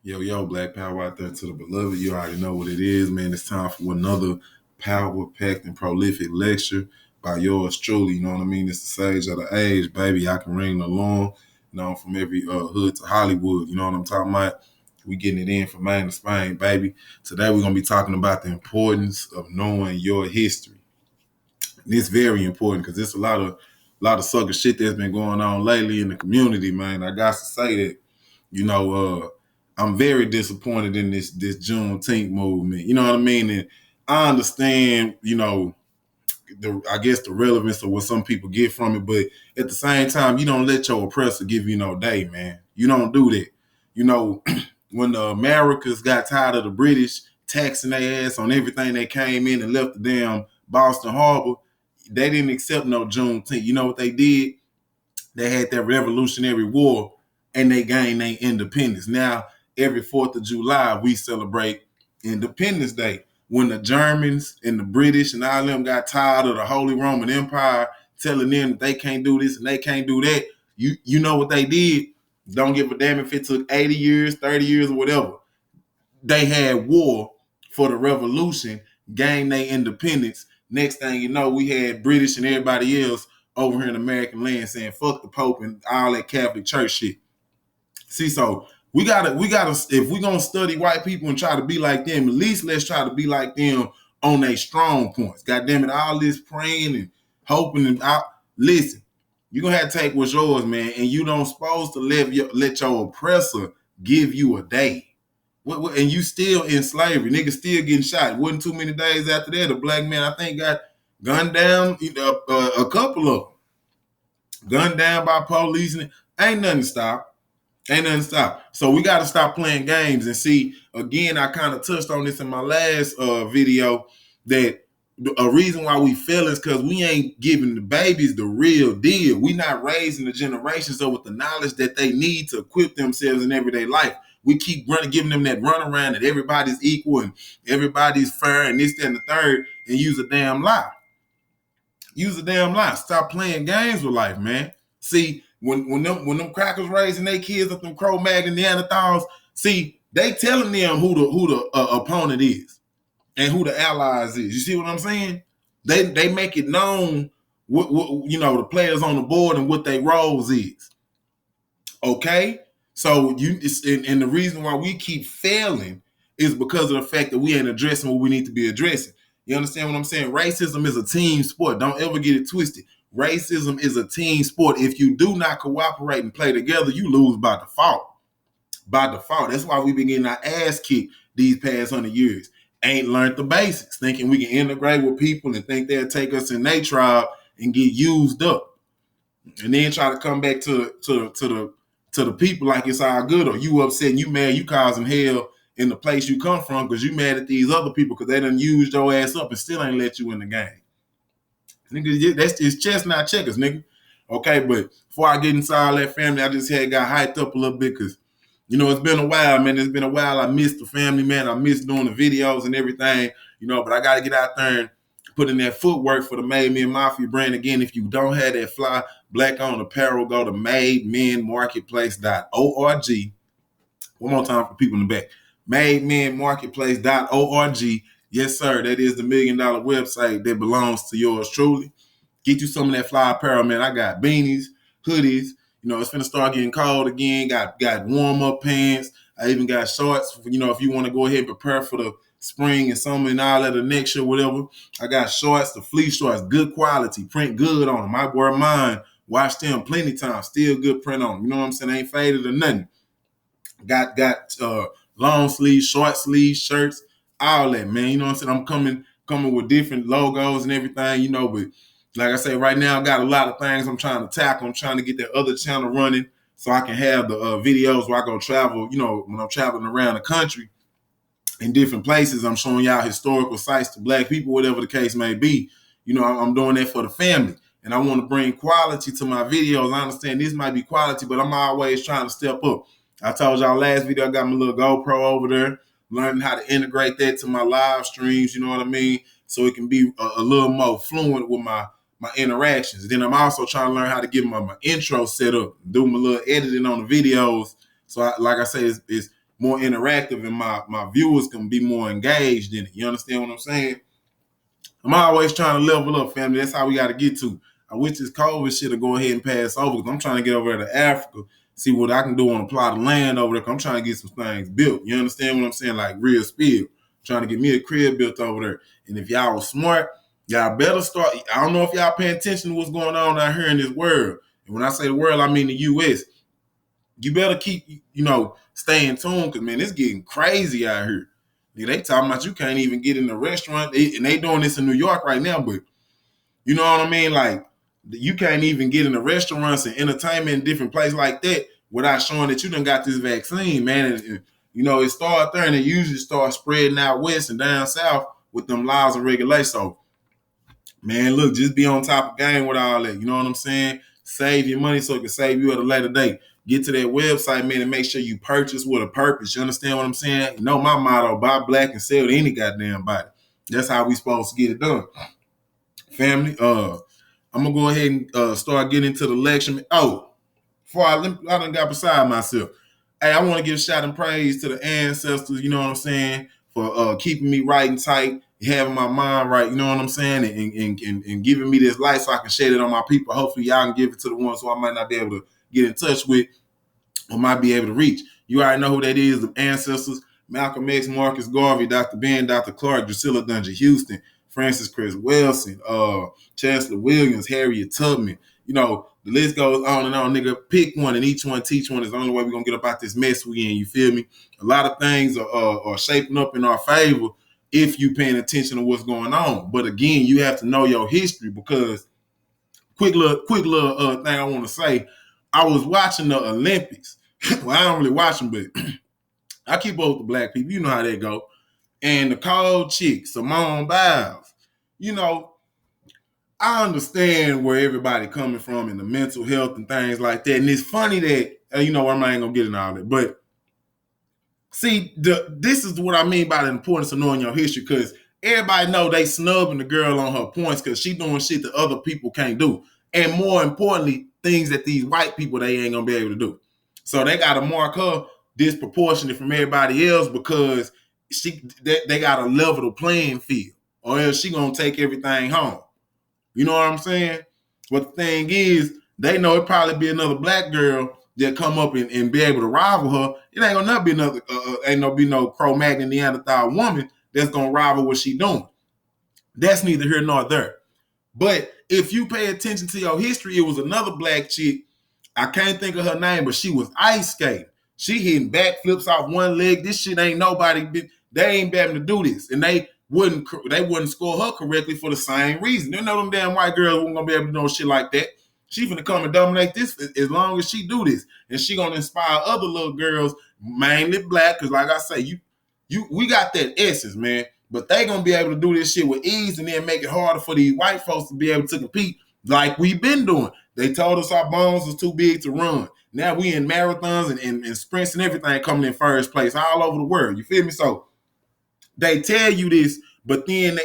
Yo, Black Power out there to the beloved. You already know what it is, man. It's time for another power-packed and prolific lecture by yours truly. You know what I mean? It's the sage of the age, baby. I can ring the alarm. From every hood to Hollywood. You know what I'm talking about? We getting it in from Maine to Spain, baby. Today we're gonna be talking about the importance of knowing your history. And it's very important because there's a lot of sucker shit that's been going on lately in the community, man. I got to say that you know, I'm very disappointed in this Juneteenth movement. You know what I mean? And I understand, I guess the relevance of what some people get from it, but at the same time, you don't let your oppressor give you no day, man. You don't do that. You know, when the Americans got tired of the British taxing their ass on everything they came in and left the damn Boston Harbor, they didn't accept no Juneteenth. You know what they did? They had that Revolutionary War and they gained their independence. Now, every 4th of July, we celebrate Independence Day. When the Germans and the British and all of them got tired of the Holy Roman Empire telling them that they can't do this and they can't do that, you know what they did? Don't give a damn if it took 80 years, 30 years, or whatever. They had war for the revolution, gained their independence. Next thing you know, we had British and everybody else over here in American land saying fuck the Pope and all that Catholic Church shit. See, so we gotta, if we're gonna study white people and try to be like them, at least let's try to be like them on their strong points. God damn it, all this praying and hoping and out. Listen, you're gonna have to take what's yours, man, and you don't supposed to let your oppressor give you a day. And you still in slavery. Niggas still getting shot. It wasn't too many days after that, a black man, I think, got gunned down, a couple of them. Gunned down by police. And ain't nothing to stop. Ain't nothing to stop. So we got to stop playing games. And see, again, I kind of touched on this in my last video, that a reason why we fail is because we ain't giving the babies the real deal. We not raising the generations up with the knowledge that they need to equip themselves in everyday life. We keep giving them that runaround that everybody's equal and everybody's fair and this, that, and the third, and use a damn lie. Use a damn lie. Stop playing games with life, man. See, when them crackers raising their kids up, them Cro-Magnon Neanderthals, see, they telling them who the opponent is and who the allies is. You see what I'm saying? They make it known what the players on the board and what their roles is. Okay? So and the reason why we keep failing is because of the fact that we ain't addressing what we need to be addressing. You understand what I'm saying? Racism is a team sport. Don't ever get it twisted. Racism is a team sport. If you do not cooperate and play together, you lose by default. By default. That's why we've been getting our ass kicked these past 100 years. Ain't learned the basics, thinking we can integrate with people and think they'll take us in their tribe and get used up. And then try to come back to the people like it's all good, or you upset and you mad, you causing hell in the place you come from because you mad at these other people because they done used your ass up and still ain't let you in the game. Nigga, it's chestnut checkers, nigga. Okay, but before I get inside all that family, I just got hyped up a little bit because, it's been a while, man. It's been a while. I missed the family, man. I missed doing the videos and everything, but I got to get out there and put in that footwork for the Made Men Mafia brand. Again, if you don't have that fly black-owned apparel, go to mademenmarketplace.org. One more time for people in the back. mademenmarketplace.org. Yes, sir. That is the $1 million website that belongs to yours truly. Get you some of that fly apparel, man. I got beanies, hoodies. It's finna start getting cold again. Got warm-up pants. I even got shorts, if you want to go ahead and prepare for the spring and summer and all that, the next year, whatever. I got shorts, the fleece shorts, good quality, print good on them. I wear mine, wash them plenty times, still good print on them. You know what I'm saying? Ain't faded or nothing. Got long sleeves, short sleeves, shirts, all that, man. You know what I'm saying? I'm coming with different logos and everything, but like I say, right now I got a lot of things I'm trying to tackle. I'm trying to get that other channel running so I can have the videos where I go travel, when I'm traveling around the country in different places. I'm showing y'all historical sites to black people, whatever the case may be. I'm doing that for the family. And I want to bring quality to my videos. I understand this might be quality, but I'm always trying to step up. I told y'all last video, I got my little GoPro over there, learning how to integrate that to my live streams, you know what I mean? So it can be a little more fluent with my interactions. And then I'm also trying to learn how to get my intro set up, do my little editing on the videos. So like I say, it's more interactive and my viewers can be more engaged in it. You understand what I'm saying? I'm always trying to level up, family. That's how we got to get to. I wish this COVID shit to go ahead and pass over because I'm trying to get over there to Africa, see what I can do on a plot of land over there. I'm trying to get some things built. You understand what I'm saying? Like real speed. Trying to get me a crib built over there. And if y'all was smart, y'all better start. I don't know if y'all paying attention to what's going on out here in this world. And when I say the world, I mean the U.S. You better keep, staying tuned because, man, it's getting crazy out here. They talking about you can't even get in the restaurant. And they doing this in New York right now, but you know what I mean? Like, you can't even get in the restaurants and entertainment in different places like that without showing that you done got this vaccine, man. And it started there and it usually starts spreading out west and down south with them laws and regulations. So, man, look, just be on top of game with all that. You know what I'm saying? Save your money so it can save you at a later date. Get to that website, man, and make sure you purchase with a purpose. You understand what I'm saying? You know my motto, buy black and sell to any goddamn body. That's how we supposed to get it done. Family, I'm going to go ahead and start getting into the lecture. Oh, before I done got beside myself. Hey, I want to give shout and praise to the ancestors, you know what I'm saying, for keeping me right and tight, having my mind right, you know what I'm saying, and giving me this light so I can share it on my people. Hopefully y'all can give it to the ones who I might not be able to get in touch with or might be able to reach. You already know who that is, the ancestors: Malcolm X, Marcus Garvey, Dr. Ben, Dr. Clark, Drusilla Dungeon Houston, Francis Chris Wilson, Chancellor Williams, Harriet Tubman. The list goes on and on, nigga. Pick one and each one teach one is the only way we're going to get up out this mess we in, you feel me? A lot of things are shaping up in our favor if you paying attention to what's going on. But again, you have to know your history because quick little thing I want to say. I was watching the Olympics. Well, I don't really watch them, but I keep up with the black people. You know how they go. And the cold chick, Simone Biles, I understand where everybody coming from and the mental health and things like that. And it's funny that, I ain't going to get into all that. But see, this is what I mean by the importance of knowing your history, because everybody know they snubbing the girl on her points because she doing shit that other people can't do. And more importantly, things that these white people, they ain't going to be able to do. So they got to mark her disproportionate from everybody else because they got to level the playing field or else she going to take everything home. You know what I'm saying? But the thing is, they know it probably be another black girl that come up and be able to rival her. It ain't gonna be another, be no Cro-Magnon Neanderthal woman that's gonna rival what she doing. That's neither here nor there. But if you pay attention to your history, it was another black chick. I can't think of her name, but she was ice skating. She hitting backflips off one leg. This shit ain't nobody. They ain't been able to do this, and they wouldn't score her correctly for the same reason. They know them damn white girls weren't gonna be able to do shit like that. She finna come and dominate this as long as she do this, and she gonna inspire other little girls, mainly black. Cause like I say, we got that essence, man. But they gonna be able to do this shit with ease, and then make it harder for these white folks to be able to compete like we've been doing. They told us our bones was too big to run. Now we in marathons and sprints and everything coming in first place all over the world. You feel me? So they tell you this, but then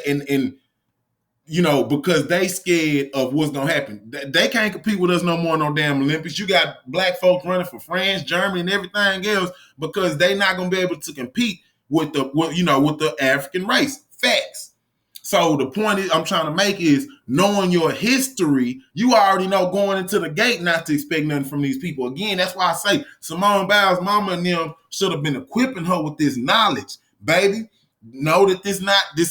because they scared of what's gonna happen. They can't compete with us no more in no damn Olympics. You got black folks running for France, Germany, and everything else because they not gonna be able to compete with the African race. Facts. So the point I'm trying to make is knowing your history, you already know going into the gate not to expect nothing from these people. Again, that's why I say Simone Biles' mama and them should have been equipping her with this knowledge, baby. Know that this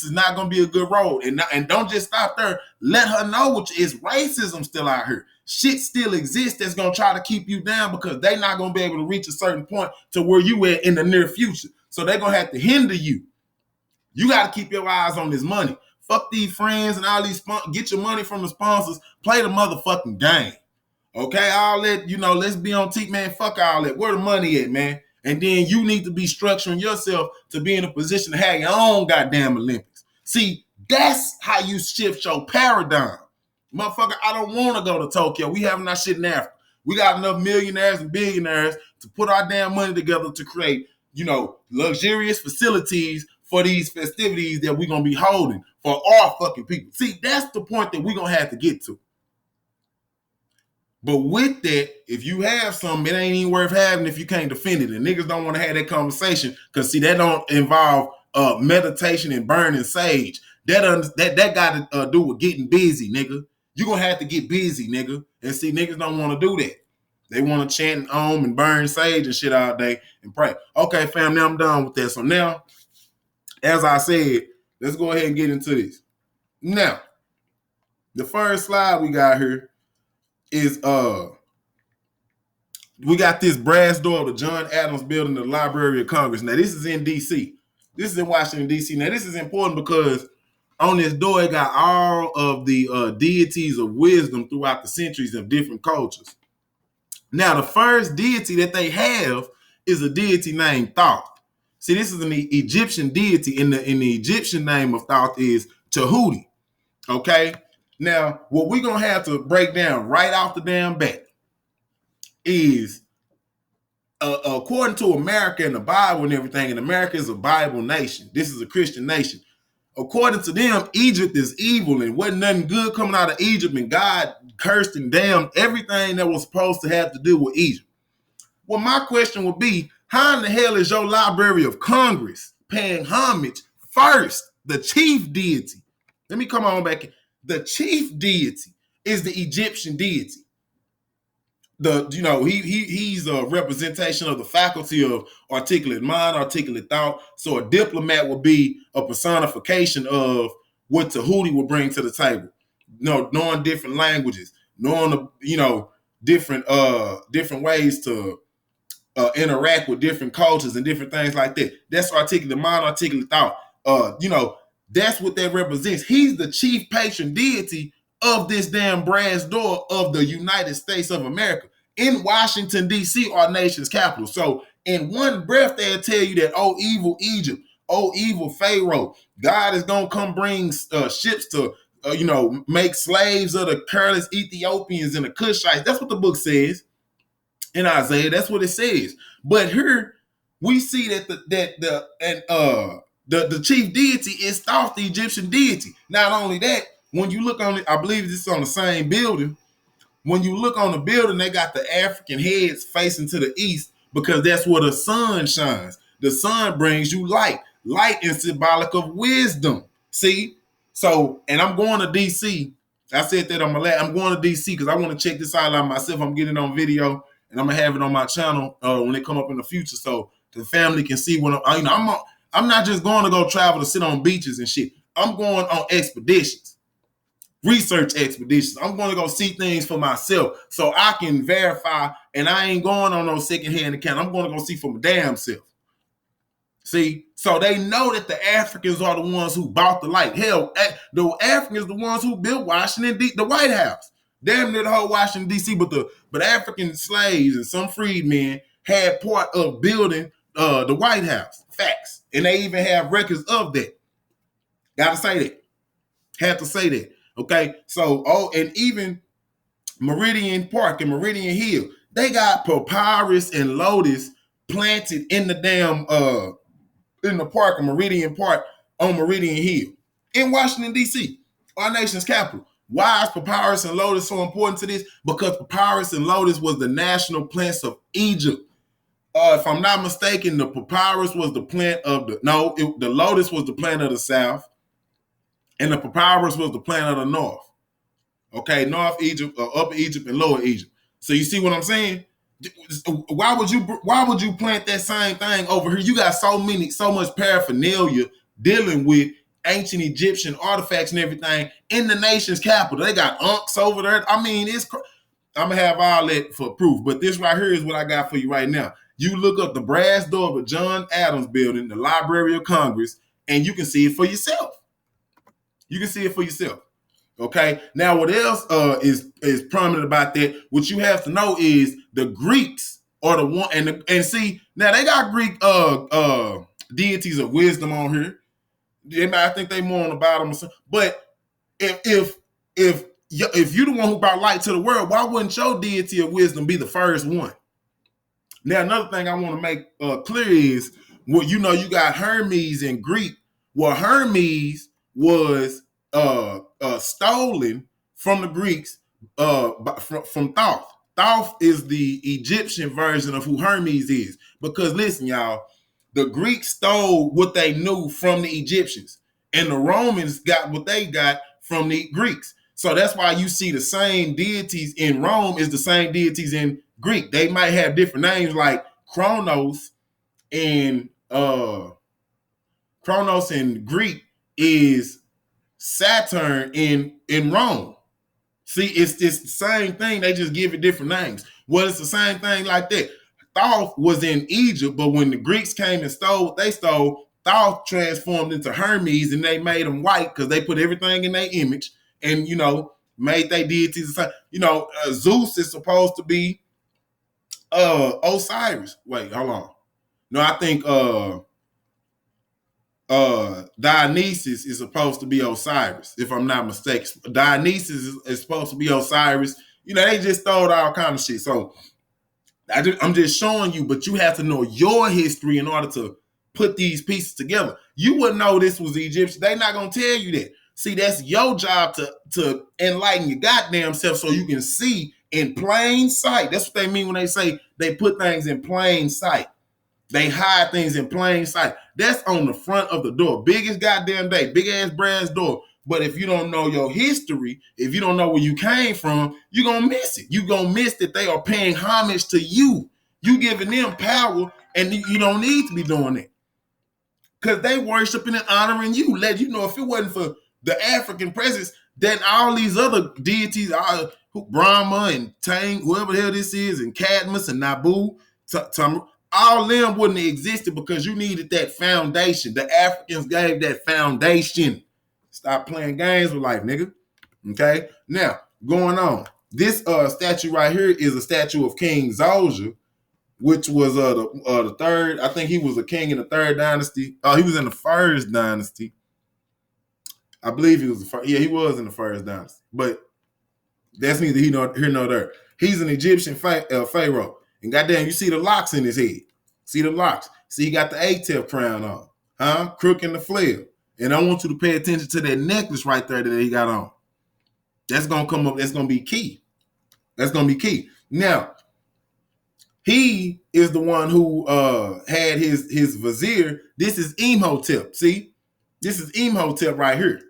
is not going to be a good road. And don't just stop there. Let her know which is racism still out here. Shit still exists that's going to try to keep you down because they're not going to be able to reach a certain point to where you at in the near future. So they're going to have to hinder you. You got to keep your eyes on this money. Fuck these friends and all these get your money from the sponsors. Play the motherfucking game. Okay, all that, let's be on T, man. Fuck all that. Where the money at, man? And then you need to be structuring yourself to be in a position to have your own goddamn Olympics. See, that's how you shift your paradigm. Motherfucker, I don't want to go to Tokyo. We having our shit in Africa. We got enough millionaires and billionaires to put our damn money together to create, luxurious facilities for these festivities that we're going to be holding for our fucking people. See, that's the point that we're going to have to get to. But with that, if you have something, it ain't even worth having if you can't defend it. And niggas don't want to have that conversation because see, that don't involve meditation and burning sage. That got to do with getting busy, nigga. You gonna have to get busy, nigga. And see, niggas don't want to do that. They want to chant and and burn sage and shit all day and pray. Okay, fam, now I'm done with that. So now, as I said, let's go ahead and get into this. Now, the first slide we got here is we got this brass door of the John Adams building, the Library of Congress. Now, this is in D.C. This is in Washington, D.C. Now, this is important because on this door, it got all of the deities of wisdom throughout the centuries of different cultures. Now, the first deity that they have is a deity named Thoth. See, this is an Egyptian deity, and the Egyptian name of Thoth is Tahuti. Okay? Now, what we're going to have to break down right off the damn bat is, according to America and the Bible and everything, and America is a Bible nation. This is a Christian nation. According to them, Egypt is evil and wasn't nothing good coming out of Egypt, and God cursed and damned everything that was supposed to have to do with Egypt. Well, my question would be, how in the hell is your Library of Congress paying homage first, the chief deity? Let me come on back. The chief deity is the Egyptian deity. He's a representation of the faculty of articulate mind, articulate thought. So a diplomat would be a personification of what Tahuti would bring to the table. Knowing different languages, knowing different ways to interact with different cultures and different things like that. That's articulate mind, articulate thought. That's what that represents. He's the chief patron deity of this damn brass door of the United States of America. In Washington, D.C., our nation's capital. So in one breath, they'll tell you that, oh, evil Egypt, oh, evil Pharaoh, God is going to come bring ships to, make slaves of the careless Ethiopians and the Cushites. That's what the book says in Isaiah. That's what it says. But here we see that the chief deity is Thoth, the Egyptian deity. Not only that, when you look on it, I believe this is on the same building. When you look on the building, they got the African heads facing to the east because that's where the sun shines. The sun brings you light. Light is symbolic of wisdom. See? So, and I'm going to D.C. I said that I'm going to D.C. because I want to check this out myself. I'm getting it on video, and I'm going to have it on my channel when it come up in the future so the family can see what I'm not just going to go travel to sit on beaches and shit. I'm going on expeditions. Research expeditions. I'm going to go see things for myself so I can verify, and I ain't going on no secondhand account. I'm going to go see for my damn self. See? So they know that the Africans are the ones who bought the light. Hell, the Africans are the ones who built Washington, the White House. Damn near the whole Washington, D.C., but African slaves and some freedmen had part of building the White House. Facts. And they even have records of that. Gotta say that. Had to say that. Okay, so and even Meridian Park and Meridian Hill, they got papyrus and lotus planted in the damn in the park of Meridian Park on Meridian Hill in Washington, D.C., our nation's capital. Why is papyrus and lotus so important to this? Because papyrus and lotus was the national plants of Egypt. If I'm not mistaken, the papyrus was the plant of the lotus was the plant of the south. And the papyrus was the plant of the north. Okay, North Egypt, Upper Egypt, and Lower Egypt. So you see what I'm saying? Why would you plant that same thing over here? You got so much paraphernalia dealing with ancient Egyptian artifacts and everything in the nation's capital. They got unks over there. I mean, I'm gonna have all that for proof. But this right here is what I got for you right now. You look up the brass door of the John Adams building, the Library of Congress, and you can see it for yourself. You can see it for yourself. Okay. Now, what else is prominent about that? What you have to know is the Greeks are the one, and see now they got Greek deities of wisdom on here. I think they more on the bottom. But if you're the one who brought light to the world, why wouldn't your deity of wisdom be the first one? Now, another thing I want to make clear is, you got Hermes in Greek. Well, Hermes was stolen from the Greeks from Thoth. Thoth is the Egyptian version of who Hermes is. Because listen, y'all, the Greeks stole what they knew from the Egyptians, and the Romans got what they got from the Greeks. So that's why you see the same deities in Rome is the same deities in Greek. They might have different names like Kronos in Greek is Saturn in Rome. See, it's the same thing. They just give it different names. Well, it's the same thing like that. Thoth was in Egypt, but when the Greeks came and stole what they stole, Thoth transformed into Hermes, and they made them white because they put everything in their image and, made their deities the same. Zeus is supposed to be Osiris. Wait, hold on. No, I think Dionysus is supposed to be Osiris, if I'm not mistaken. Dionysus is supposed to be Osiris. They just stole all kind of shit. So I'm just showing you, but you have to know your history in order to put these pieces together. You wouldn't know this was Egyptian. They're not gonna tell you that. See, that's your job to enlighten your goddamn self so you can see in plain sight. That's what they mean when they say they put things in plain sight. They hide things in plain sight. That's on the front of the door. Biggest goddamn day. Big ass brass door. But if you don't know your history, if you don't know where you came from, you're going to miss it. You're going to miss that they are paying homage to you. You giving them power, and you don't need to be doing it. Because they worshiping and honoring you. Let you know, if it wasn't for the African presence, then all these other deities, Brahma and Tang, whoever the hell this is, and Cadmus and Nabu, all them wouldn't have existed because you needed that foundation. The Africans gave that foundation. Stop playing games with life, nigga. Okay? Now, going on. This statue right here is a statue of King Zolja, which was the third. I think he was a king in the third dynasty. He was in the first dynasty. I believe he was the first. Yeah, he was in the first dynasty. But that's neither here nor there. He's an Egyptian pharaoh. And goddamn, you see the locks in his head. See the locks. See, he got the Atef crown on. Huh? Crook in the flail. And I want you to pay attention to that necklace right there that he got on. That's going to come up. That's going to be key. That's going to be key. Now, he is the one who had his vizier. This is Imhotep. See? This is Imhotep right here.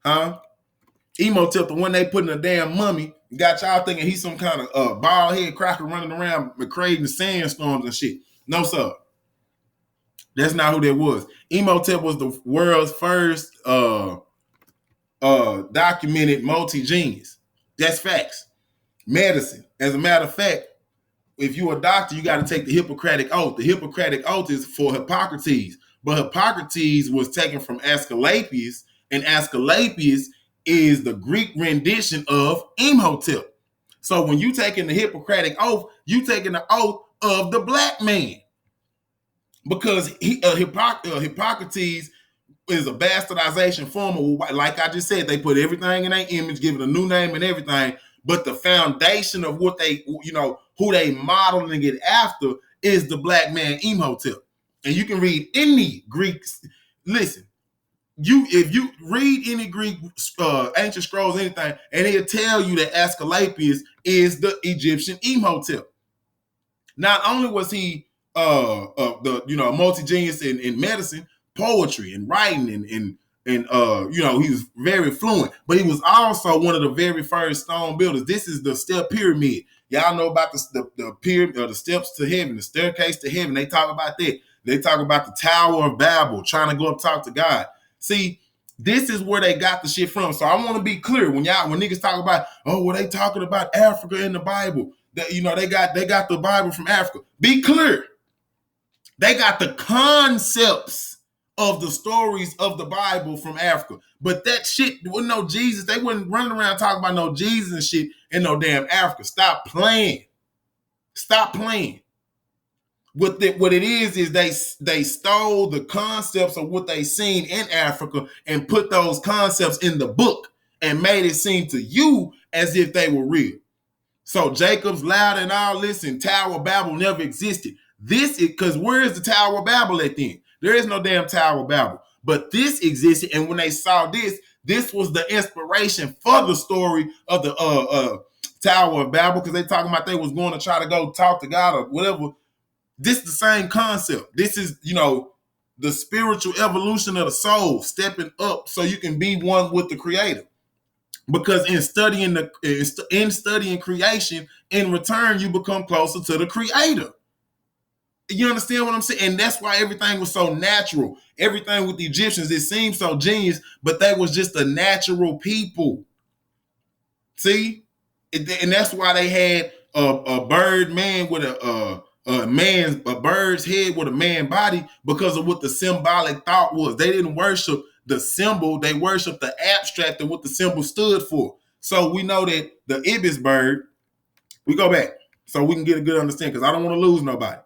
Huh? Imhotep, the one they put in a damn mummy, got y'all thinking he's some kind of bald head cracker running around creating sandstorms and shit. No, sir. That's not who that was. Imhotep was the world's first documented multi-genius. That's facts. Medicine. As a matter of fact, if you're a doctor, you got to take the Hippocratic Oath. The Hippocratic Oath is for Hippocrates, but Hippocrates was taken from Asclepius, and Asclepius is the Greek rendition of Imhotep. So when you taking the Hippocratic Oath, you taking the oath of the black man, because Hippocrates is a bastardization form of, like I just said, they put everything in their image, give it a new name and everything. But the foundation of what they, who they modeling it after is the black man Imhotep. And you can read any Greeks. Listen, if you read any Greek ancient scrolls, anything, and it'll tell you that Asclepius is the Egyptian Imhotep. Not only was he a multi-genius in medicine, poetry, and writing, and he was very fluent, but he was also one of the very first stone builders. This is the step pyramid. Y'all know about the pyramid, the steps to heaven, the staircase to heaven. They talk about that. They talk about the Tower of Babel, trying to go up talk to God. See, this is where they got the shit from. So I want to be clear when niggas talk about, they talking about Africa in the Bible. That they got the Bible from Africa. Be clear. They got the concepts of the stories of the Bible from Africa. But that shit wasn't no Jesus. They wasn't running around talking about no Jesus and shit in no damn Africa. Stop playing. Stop playing. What it is they stole the concepts of what they seen in Africa and put those concepts in the book and made it seem to you as if they were real. So Jacob's ladder and all this and Tower of Babel never existed. This is because where is the Tower of Babel at then? There is no damn Tower of Babel. But this existed, and when they saw this, This was the inspiration for the story of the Tower of Babel, because they talking about they was going to try to go talk to God or whatever. This is the same concept. This is, the spiritual evolution of the soul, stepping up so you can be one with the Creator. Because in studying creation, in return, you become closer to the Creator. You understand what I'm saying? And that's why everything was so natural. Everything with the Egyptians, it seemed so genius, but they was just a natural people. See? And that's why they had a bird man with a bird's head with a man body, because of what the symbolic thought was. They didn't worship the symbol, they worshiped the abstract of what the symbol stood for. So we know that the Ibis bird, we go back so we can get a good understanding, because I don't want to lose nobody.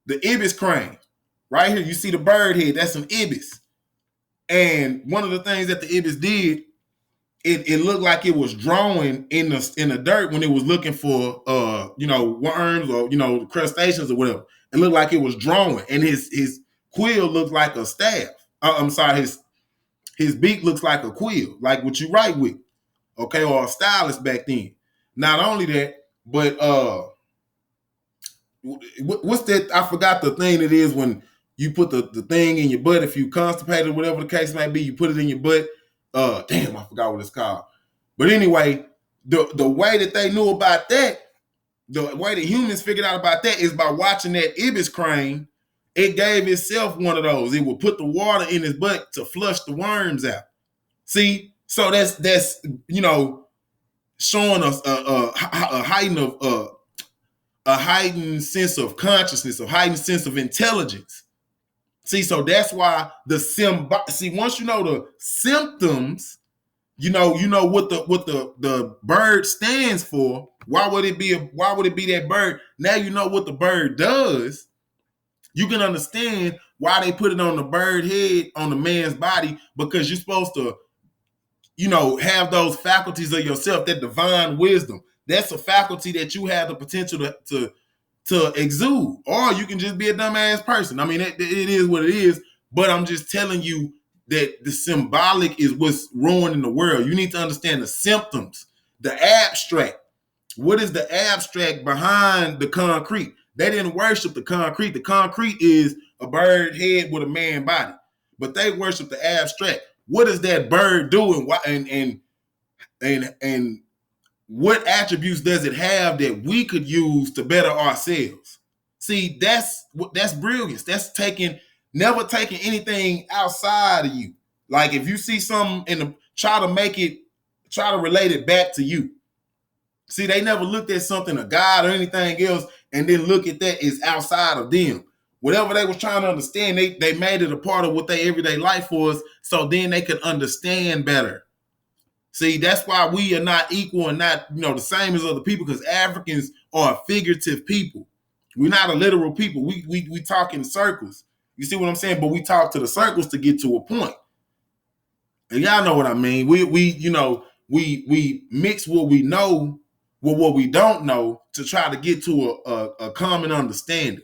The Ibis Crane, right here, you see the bird head, that's an ibis. And one of the things that the ibis did, it looked like it was drawing in the dirt when it was looking for worms or crustaceans or whatever. It looked like it was drawing, and his quill looked like a staff. I'm sorry, his beak looks like a quill, like what you write with, okay, or a stylus back then. Not only that, but what's that? I forgot the thing it is when you put the thing in your butt. If you constipated, whatever the case may be, you put it in your butt. Damn, I forgot what it's called. But anyway, the way that they knew about that, the way that humans figured out about that is by watching that Ibis Crane. It gave itself one of those. It would put the water in its butt to flush the worms out. See, so that's showing us a heightened sense of consciousness, a heightened sense of intelligence. See, so that's why once you know the symptoms, you know what the bird stands for. Why would it be that bird? Now you know what the bird does. You can understand why they put it on the bird head on the man's body, because you're supposed to, have those faculties of yourself, that divine wisdom. That's a faculty that you have the potential to exude, or you can just be a dumbass person. I mean, it is what it is, but I'm just telling you that the symbolic is what's ruining the world. You need to understand the symptoms, the abstract. What is the abstract behind the concrete? They didn't worship the concrete. The concrete is a bird head with a man body, but they worship the abstract. What does that bird do, and why, and what attributes does it have that we could use to better ourselves? See, that's brilliance. That's never taking anything outside of you. Like if you see something try to relate it back to you. See, they never looked at something, a God or anything else, and then look at that as outside of them. Whatever they was trying to understand, they made it a part of what their everyday life was, so then they could understand better. See, that's why we are not equal and not, the same as other people, because Africans are a figurative people. We're not a literal people. We talk in circles. You see what I'm saying? But we talk to the circles to get to a point. And y'all know what I mean. We mix what we know with what we don't know to try to get to a common understanding.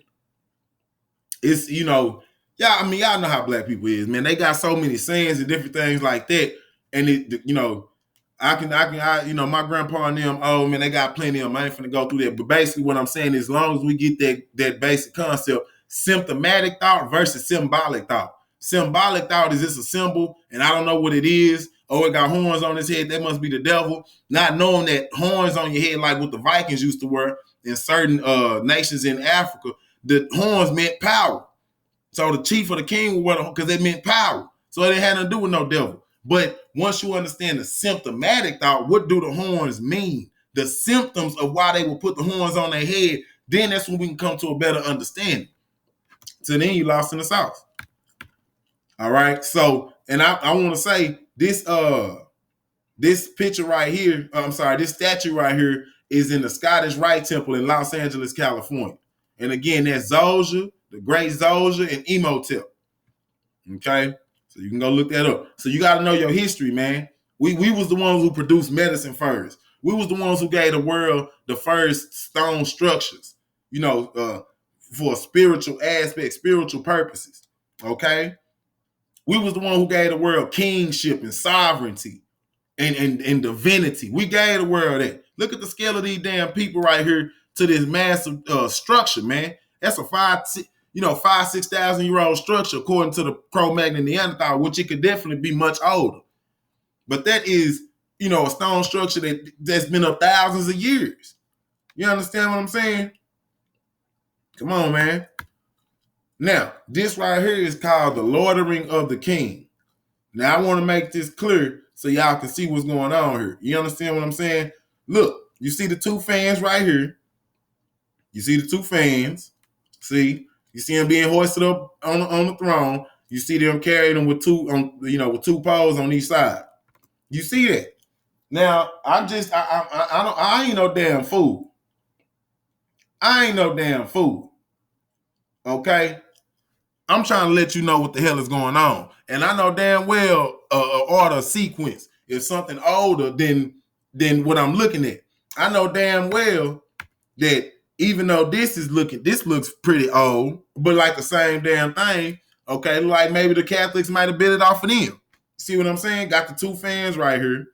It's, y'all know how black people is, man. They got so many sayings and different things like that. And my grandpa and them, man, they got plenty of them. I ain't finna go through that. But basically what I'm saying is, as long as we get that basic concept, symptomatic thought versus symbolic thought. Symbolic thought is just a symbol, and I don't know what it is. Oh, it got horns on his head. That must be the devil. Not knowing that horns on your head, like what the Vikings used to wear in certain nations in Africa, the horns meant power. So the chief or the king would wear them because they meant power. So it had nothing to do with no devil. But once you understand the symptomatic thought, what do the horns mean? The symptoms of why they will put the horns on their head, then that's when we can come to a better understanding. So then you lost in the sauce. All right. So, and I want to say this picture right here, this statue right here is in the Scottish Rite Temple in Los Angeles, California. And again, that's Zosia, the great Zosia, and Imhotep. Okay. So you can go look that up. So you got to know your history, man. We was the ones who produced medicine first. We was the ones who gave the world the first stone structures, for a spiritual aspect, spiritual purposes. Okay. We was the one who gave the world kingship and sovereignty and divinity. We gave the world that. Look at the scale of these damn people right here to this massive structure, man. That's a 6,000-year-old structure according to the Cro-Magnon Neanderthal, which it could definitely be much older. But that is, a stone structure that's been up thousands of years. You understand what I'm saying? Come on, man. Now, this right here is called the Loitering of the King. Now, I want to make this clear so y'all can see what's going on here. You understand what I'm saying? Look, you see the two fans right here. You see the two fans. See? You see them being hoisted up on the throne. You see them carrying them with two poles on each side. You see that? Now, I ain't no damn fool. I ain't no damn fool. Okay? I'm trying to let you know what the hell is going on. And I know damn well order sequence is something older than what I'm looking at. I know damn well that even though this looks pretty old, but like the same damn thing, okay, like maybe the Catholics might have bit it off of them. See what I'm saying? Got the two fans right here.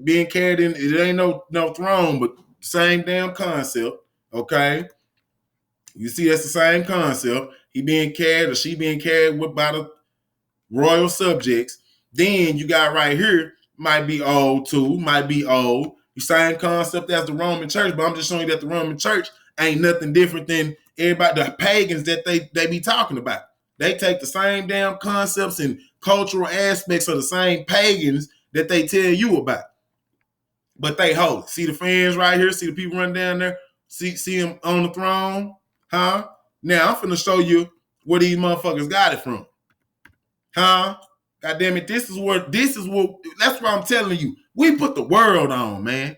Being carried in, it ain't no throne, but same damn concept, okay? You see, that's the same concept. He being carried or she being carried by the royal subjects. Then you got right here, might be old too, might be old. The same concept as the Roman church, but I'm just showing you that the Roman church ain't nothing different than everybody, the pagans that they be talking about. They take the same damn concepts and cultural aspects of the same pagans that they tell you about. But they holy. See the fans right here? See the people running down there? See them on the throne? Huh? Now I'm finna show you where these motherfuckers got it from. Huh? God damn it, that's what I'm telling you. We put the world on, man.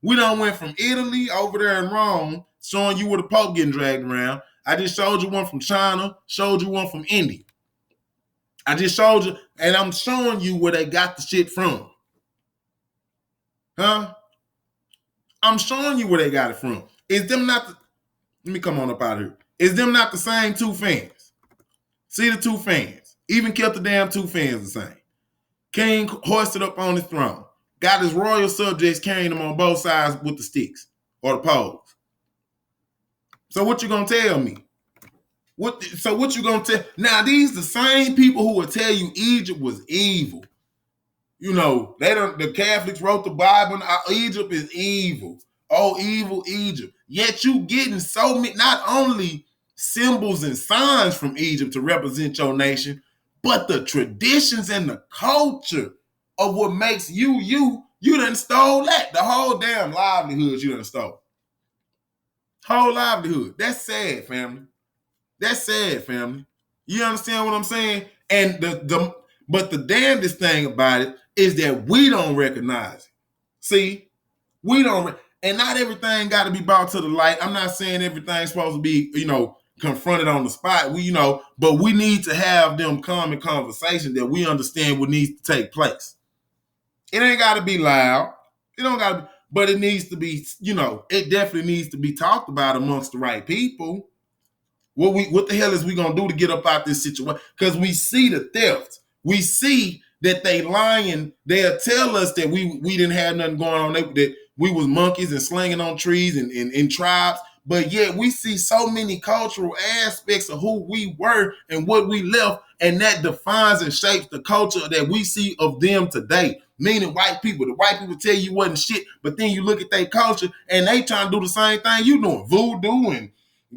We done went from Italy over there in Rome, showing you where the Pope getting dragged around. I just showed you one from China, showed you one from India. I just showed you, and I'm showing you where they got the shit from. Huh? I'm showing you where they got it from. Is them not the, let me come on up out of here. Is them not the same two fans? See the two fans. Even kept the damn two fans the same. King hoisted up on his throne. Got his royal subjects carrying him on both sides with the sticks or the poles. So what you gonna tell me? What you gonna tell? Now these the same people who will tell you Egypt was evil. The Catholics wrote the Bible, Egypt is evil. Oh, evil Egypt. Yet you getting so many, not only symbols and signs from Egypt to represent your nation, but the traditions and the culture of what makes you done stole that. The whole damn livelihood you done stole. Whole livelihood. That's sad, family. That's sad, family. You understand what I'm saying? And but the damnedest thing about it is that we don't recognize it. See, we don't, and not everything got to be brought to the light. I'm not saying everything's supposed to be, confronted on the spot. But we need to have them common conversation that we understand what needs to take place. It ain't got to be loud. It don't got to be, but it needs to be, it definitely needs to be talked about amongst the right people. What the hell is we gonna do to get up out this situation? Because we see the theft. We see that they lying. They'll tell us that we didn't have nothing going on, that we was monkeys and slinging on trees and in tribes. But yet we see so many cultural aspects of who we were and what we left, and that defines and shapes the culture that we see of them today. Meaning white people. The white people tell you wasn't shit, but then you look at their culture and they trying to do the same thing you doing. Voodoo and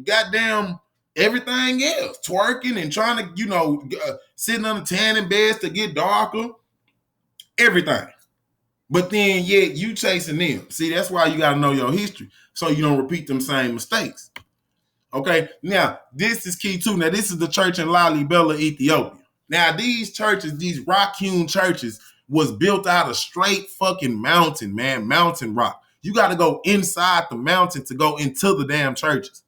goddamn everything else. Twerking and trying to, sitting on the tanning beds to get darker. Everything. But then yet you chasing them. See, that's why you got to know your history so you don't repeat them same mistakes. Okay, now this is key too. Now this is the church in Lalibela, Ethiopia. Now these churches, these rock-hewn churches, was built out of straight fucking mountain, man, mountain rock. You got to go inside the mountain to go into the damn churches.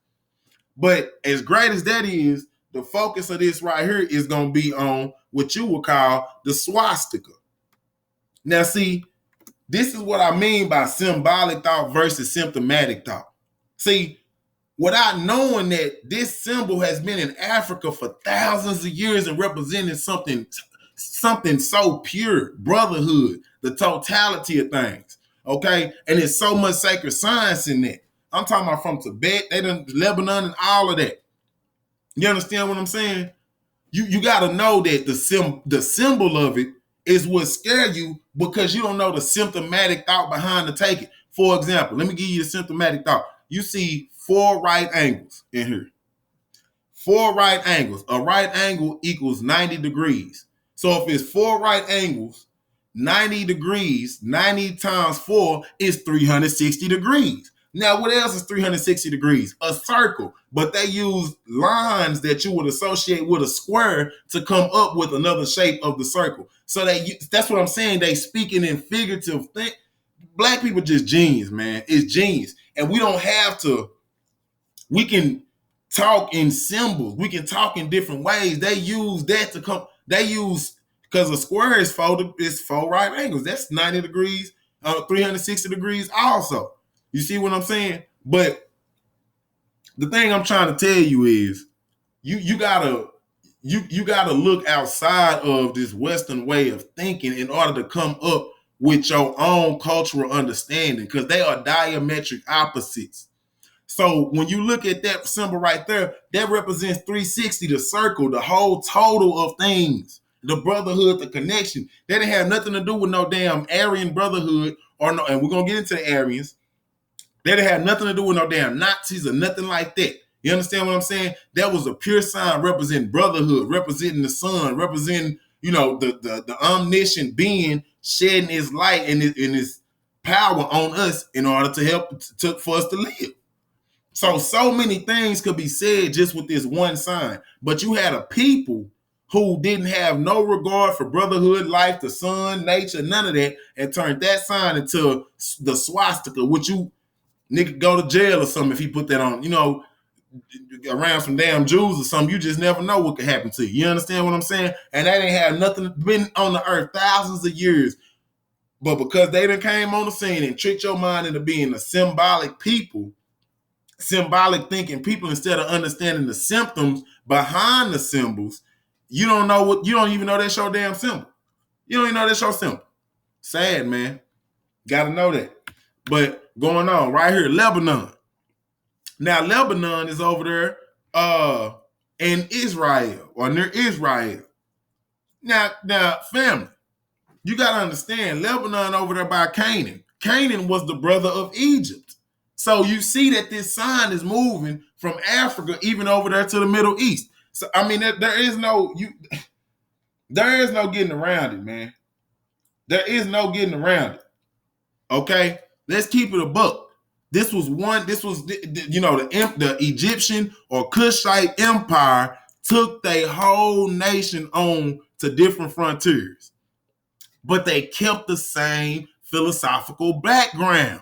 But as great as that is, the focus of this right here is going to be on what you would call the swastika. Now see, this is what I mean by symbolic thought versus symptomatic thought. See, without knowing that this symbol has been in Africa for thousands of years and representing something something so pure, brotherhood, the totality of things. Okay, and there's so much sacred science in that. I'm talking about from Tibet, they done Lebanon, and all of that. You understand what I'm saying? You got to know that the symbol of it is what scare you because you don't know the symptomatic thought behind the taking. For example, let me give you the symptomatic thought. You see 4 right angles in here. 4 right angles. A right angle equals 90 degrees. So if it's 4 right angles, 90 degrees, 90 times 4 is 360 degrees. Now, what else is 360 degrees? A circle, but they use lines that you would associate with a square to come up with another shape of the circle. So that's what I'm saying. They speaking in figurative thing. Black people just genius, man. It's genius. And we don't have to, we can talk in symbols. We can talk in different ways. They use that to come, because a square is 4 right angles. That's 90 degrees, 360 degrees also. You see what I'm saying? But the thing I'm trying to tell you is you gotta look outside of this Western way of thinking in order to come up with your own cultural understanding, because they are diametric opposites. So when you look at that symbol right there, that represents 360, the circle, the whole total of things, the brotherhood, the connection. That didn't have nothing to do with no damn Aryan brotherhood or no, and we're gonna get into the Aryans. That didn't have nothing to do with no damn Nazis or nothing like that. You understand what I'm saying? That was a pure sign representing brotherhood, representing the sun, representing, the omniscient being shedding his light and his power on us in order to help for us to live. So many things could be said just with this one sign. But you had a people who didn't have no regard for brotherhood, life, the sun, nature, none of that, and turned that sign into the swastika, which you nigga go to jail or something if he put that on, around some damn Jews or something. You just never know what could happen to you. You understand what I'm saying? And that ain't have nothing, been on the earth thousands of years. But because they done came on the scene and tricked your mind into being a symbolic people, symbolic thinking people, instead of understanding the symptoms behind the symbols, you don't even know that's your damn symbol. You don't even know that's your symbol. Sad, man. Gotta know that. But going on right here, Lebanon. Now, Lebanon is over there in Israel or near Israel. Now, family, you got to understand, Lebanon over there by Canaan. Canaan was the brother of Egypt. So you see that this sign is moving from Africa even over there to the Middle East. So, I mean, there is no getting around it, man. There is no getting around it. Okay? Let's keep it a buck. The Egyptian or Kushite empire took their whole nation on to different frontiers, but they kept the same philosophical background.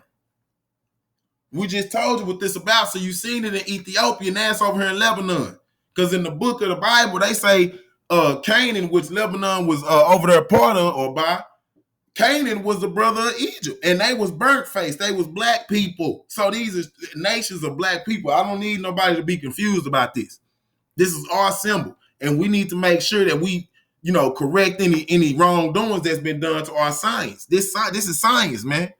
We just told you what this about, so you seen it in Ethiopia, and that's over here in Lebanon. Because in the book of the Bible, they say Canaan, which Lebanon was over there part of or by, Canaan was the brother of Egypt, and they was burnt faced. They was black people. So these are nations of black people. I don't need nobody to be confused about this. This is our symbol, and we need to make sure that we, correct any wrongdoings that's been done to our science. This is science, man.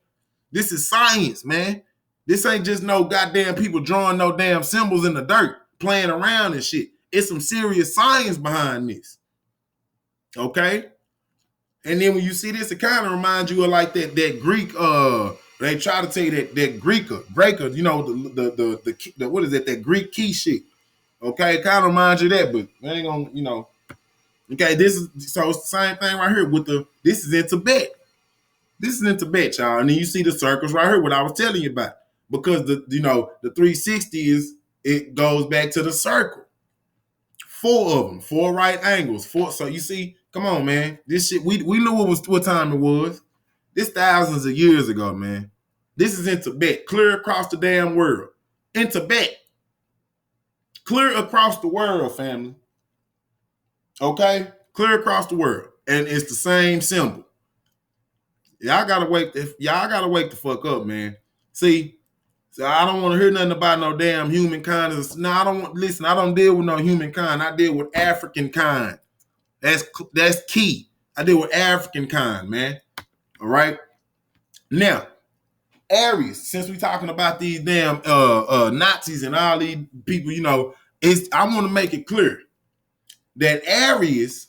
This is science, man. This ain't just no goddamn people drawing no damn symbols in the dirt, playing around and shit. It's some serious science behind this. Okay? And then when you see this, it kind of reminds you of like that Greek. They try to tell you that breaker, the what is that? That Greek key shit. Okay, it kind of reminds you of that, but they ain't gonna, Okay, it's the same thing right here with this is in Tibet. This is in Tibet, y'all, and then you see the circles right here. What I was telling you about, because the 360 it goes back to the circle. 4 of them, 4 right angles, 4. So you see. Come on, man. This shit, we knew what time it was. This thousands of years ago, man. This is in Tibet, clear across the damn world. In Tibet. Clear across the world, family. Okay? Clear across the world. And it's the same symbol. Y'all gotta wake the fuck up, man. See, so I don't want to hear nothing about no damn humankind. No, I don't deal with no humankind. I deal with African kind. That's key. I deal with African kind, man. All right. Now, Aries, since we talking about these damn Nazis and all these people, I want to make it clear that Aries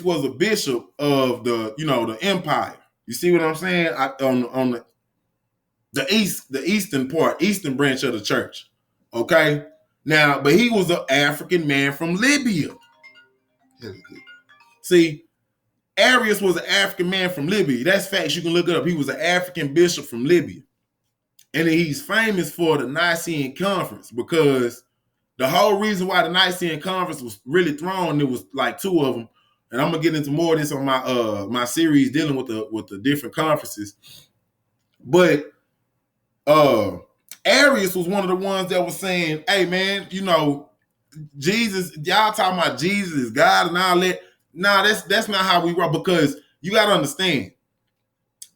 was a bishop of the empire. You see what I'm saying? On the eastern branch of the church. Okay. Now, but he was an African man from Libya. See, Arius was an African man from Libya. That's facts. You can look it up. He was an African bishop from Libya. And he's famous for the Nicene Conference because the whole reason why the Nicene Conference was really thrown, there was like two of them. And I'm gonna get into more of this on my series dealing with the different conferences. But Arius was one of the ones that was saying, hey man, Jesus, y'all talking about Jesus is God and all that. Nah, that's not how we roll, because you got to understand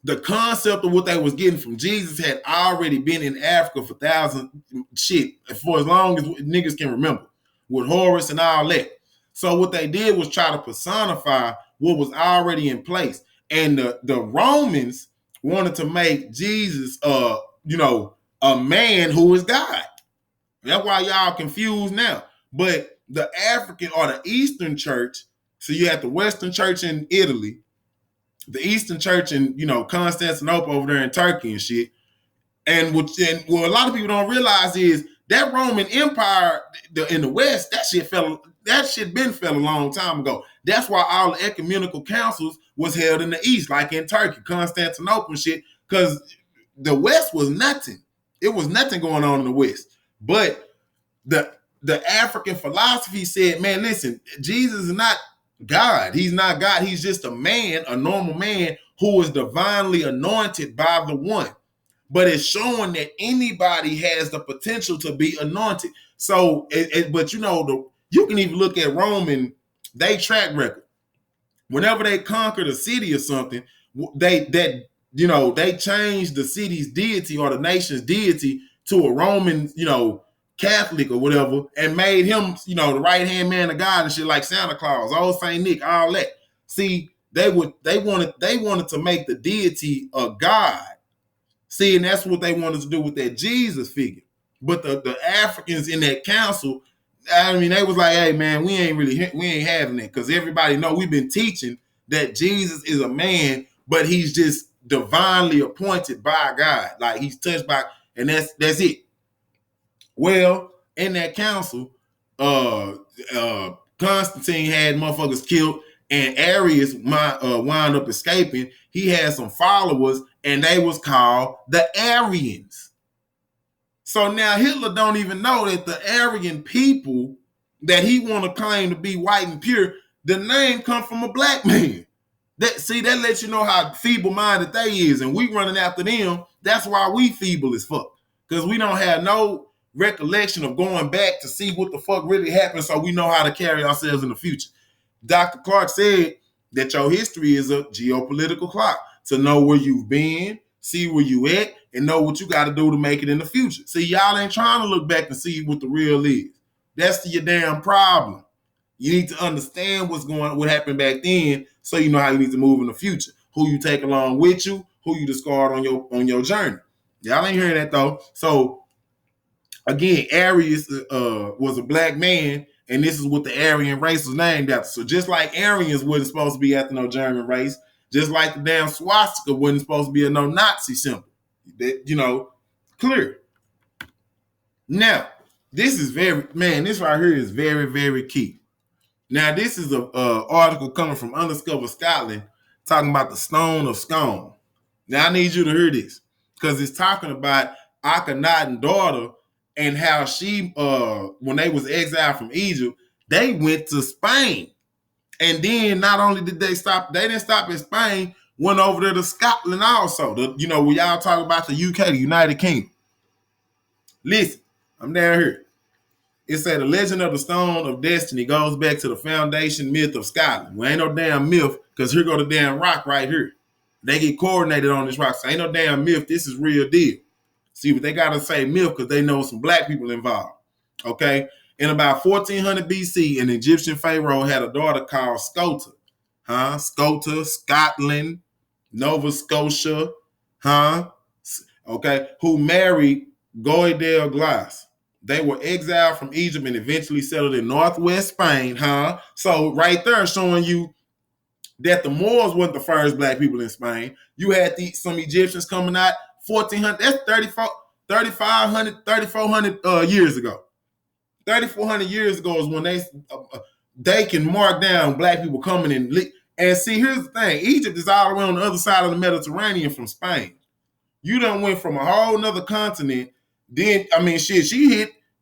the concept of what they was getting from Jesus had already been in Africa for for as long as niggas can remember, with Horus and all that. So what they did was try to personify what was already in place. And the Romans wanted to make Jesus a man who is God. That's why y'all confused now. But the African or the Eastern church, so you had the Western church in Italy, the Eastern church in Constantinople over there in Turkey and shit. And what a lot of people don't realize is that Roman Empire in the West, that shit been fell a long time ago. That's why all the ecumenical councils was held in the East, like in Turkey, Constantinople and shit, because the West was nothing. It was nothing going on in the West. But the African philosophy said, man, listen, Jesus is not God. He's not God. He's just a man, a normal man who is divinely anointed by the one. But it's showing that anybody has the potential to be anointed. So, but you can even look at Roman, they track record. Whenever they conquered a city or something, they changed the city's deity or the nation's deity to a Roman, Catholic or whatever, and made him, the right-hand man of God and shit, like Santa Claus, old Saint Nick, all that. See, they wanted to make the deity a God. See, and that's what they wanted to do with that Jesus figure. But the Africans in that council, I mean, they was like, hey man, we ain't having it, because everybody know we've been teaching that Jesus is a man, but he's just divinely appointed by God. Like he's touched by, and that's it. Well, in that council, Constantine had motherfuckers killed, and Arius wound up escaping. He had some followers, and they was called the Aryans. So now Hitler don't even know that the Aryan people that he want to claim to be white and pure, the name come from a black man. That lets you know how feeble-minded they is, and we running after them. That's why we feeble as fuck, because we don't have no recollection of going back to see what the fuck really happened, so we know how to carry ourselves in the future. Dr. Clark said that your history is a geopolitical clock to know where you've been, see where you at, and know what you got to do to make it in the future. See, y'all ain't trying to look back and see what the real is. That's your damn problem. You need to understand what happened back then, so you know how you need to move in the future. Who you take along with you, who you discard on your journey. Y'all ain't hearing that though. So again, Arius was a black man, and this is what the Aryan race was named after. So just like Aryans wasn't supposed to be after no German race, just like the damn swastika wasn't supposed to be a no Nazi symbol. That, clear. Now, this right here is very, very key. Now, this is a article coming from Undiscovered Scotland talking about the Stone of Scone. Now, I need you to hear this, because it's talking about Akhenaten's daughter and how she, when they was exiled from Egypt, they went to Spain. And then not only did they didn't stop in Spain, went over there to Scotland also. Where y'all talk about the UK, the United Kingdom. Listen, I'm down here. It said the legend of the Stone of Destiny goes back to the foundation myth of Scotland. Well, ain't no damn myth, because here go the damn rock right here. They get coordinated on this rock. So ain't no damn myth. This is real deal. See, but they got to say myth because they know some black people involved. Okay? In about 1400 BC, an Egyptian pharaoh had a daughter called Scota. Scota, Scotland, Nova Scotia, okay, who married Goidel Glass. They were exiled from Egypt and eventually settled in northwest Spain, So right there showing you that the Moors weren't the first black people in Spain. You had some Egyptians coming out 1400, that's 3,400 years ago. 3,400 years ago is when they can mark down black people coming in. And see, here's the thing. Egypt is all the way on the other side of the Mediterranean from Spain. You done went from a whole nother continent. Then, I mean,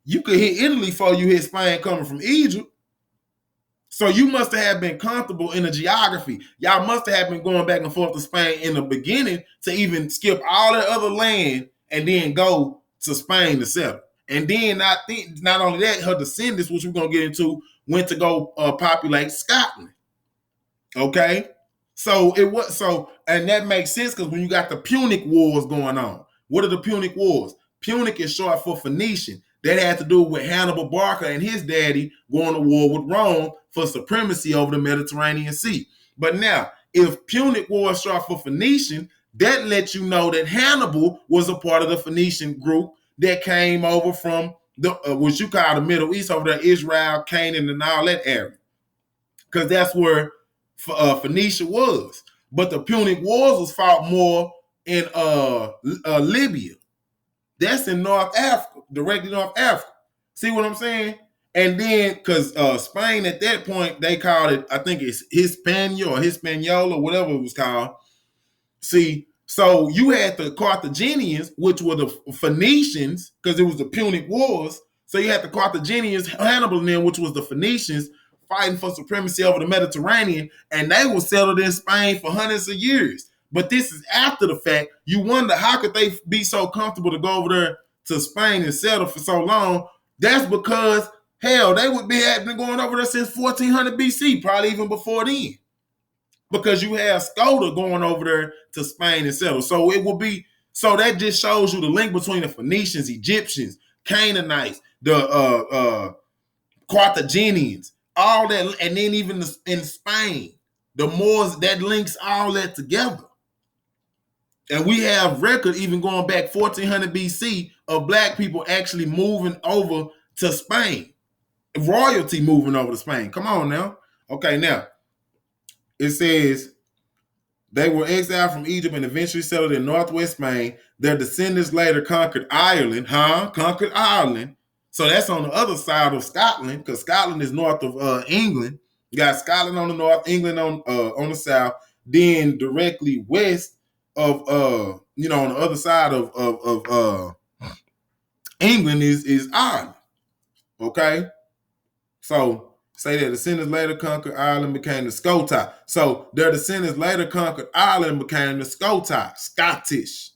you could hit Italy before you hit Spain coming from Egypt. So you must have been comfortable in the geography. Y'all must have been going back and forth to Spain in the beginning to even skip all that other land and then go to Spain to settle. And then not only that, her descendants, which we're going to get into, went to go populate Scotland. Okay? And that makes sense because when you got the Punic Wars going on. What are the Punic Wars? Punic is short for Phoenician. That had to do with Hannibal Barca and his daddy going to war with Rome for supremacy over the Mediterranean Sea. But now, if Punic War is short for Phoenician, that lets you know that Hannibal was a part of the Phoenician group that came over from what you call the Middle East, over there, Israel, Canaan, and all that area. Because that's where Phoenicia was. But the Punic Wars was fought more in Libya. That's in North Africa, directly North Africa. See what I'm saying? And then, because Spain at that point, they called it, I think it's Hispaniola, whatever it was called. See, so you had the Carthaginians, which were the Phoenicians, because it was the Punic Wars. So you had the Carthaginians, Hannibal and them, which was the Phoenicians, fighting for supremacy over the Mediterranean, and they were settled in Spain for hundreds of years. But this is after the fact. You wonder, how could they be so comfortable to go over there to Spain and settle for so long? That's because, hell, they would have been going over there since 1400 BC, probably even before then. Because you have Scota going over there to Spain and settle. So that just shows you the link between the Phoenicians, Egyptians, Canaanites, the Carthaginians, all that, and then even in Spain, the Moors, that links all that together. And we have record even going back 1400 BC of black people actually moving over to Spain. Royalty moving over to Spain. Come on now. Okay, now, it says, they were exiled from Egypt and eventually settled in northwest Spain. Their descendants later conquered Ireland. Conquered Ireland. So that's on the other side of Scotland, because Scotland is north of England. You got Scotland on the north, England on the south. Then directly west of on the other side of England is Ireland. Okay, so say that descendants later conquered Ireland, became the Scoti. So their descendants later conquered Ireland, became the Scoti, Scottish,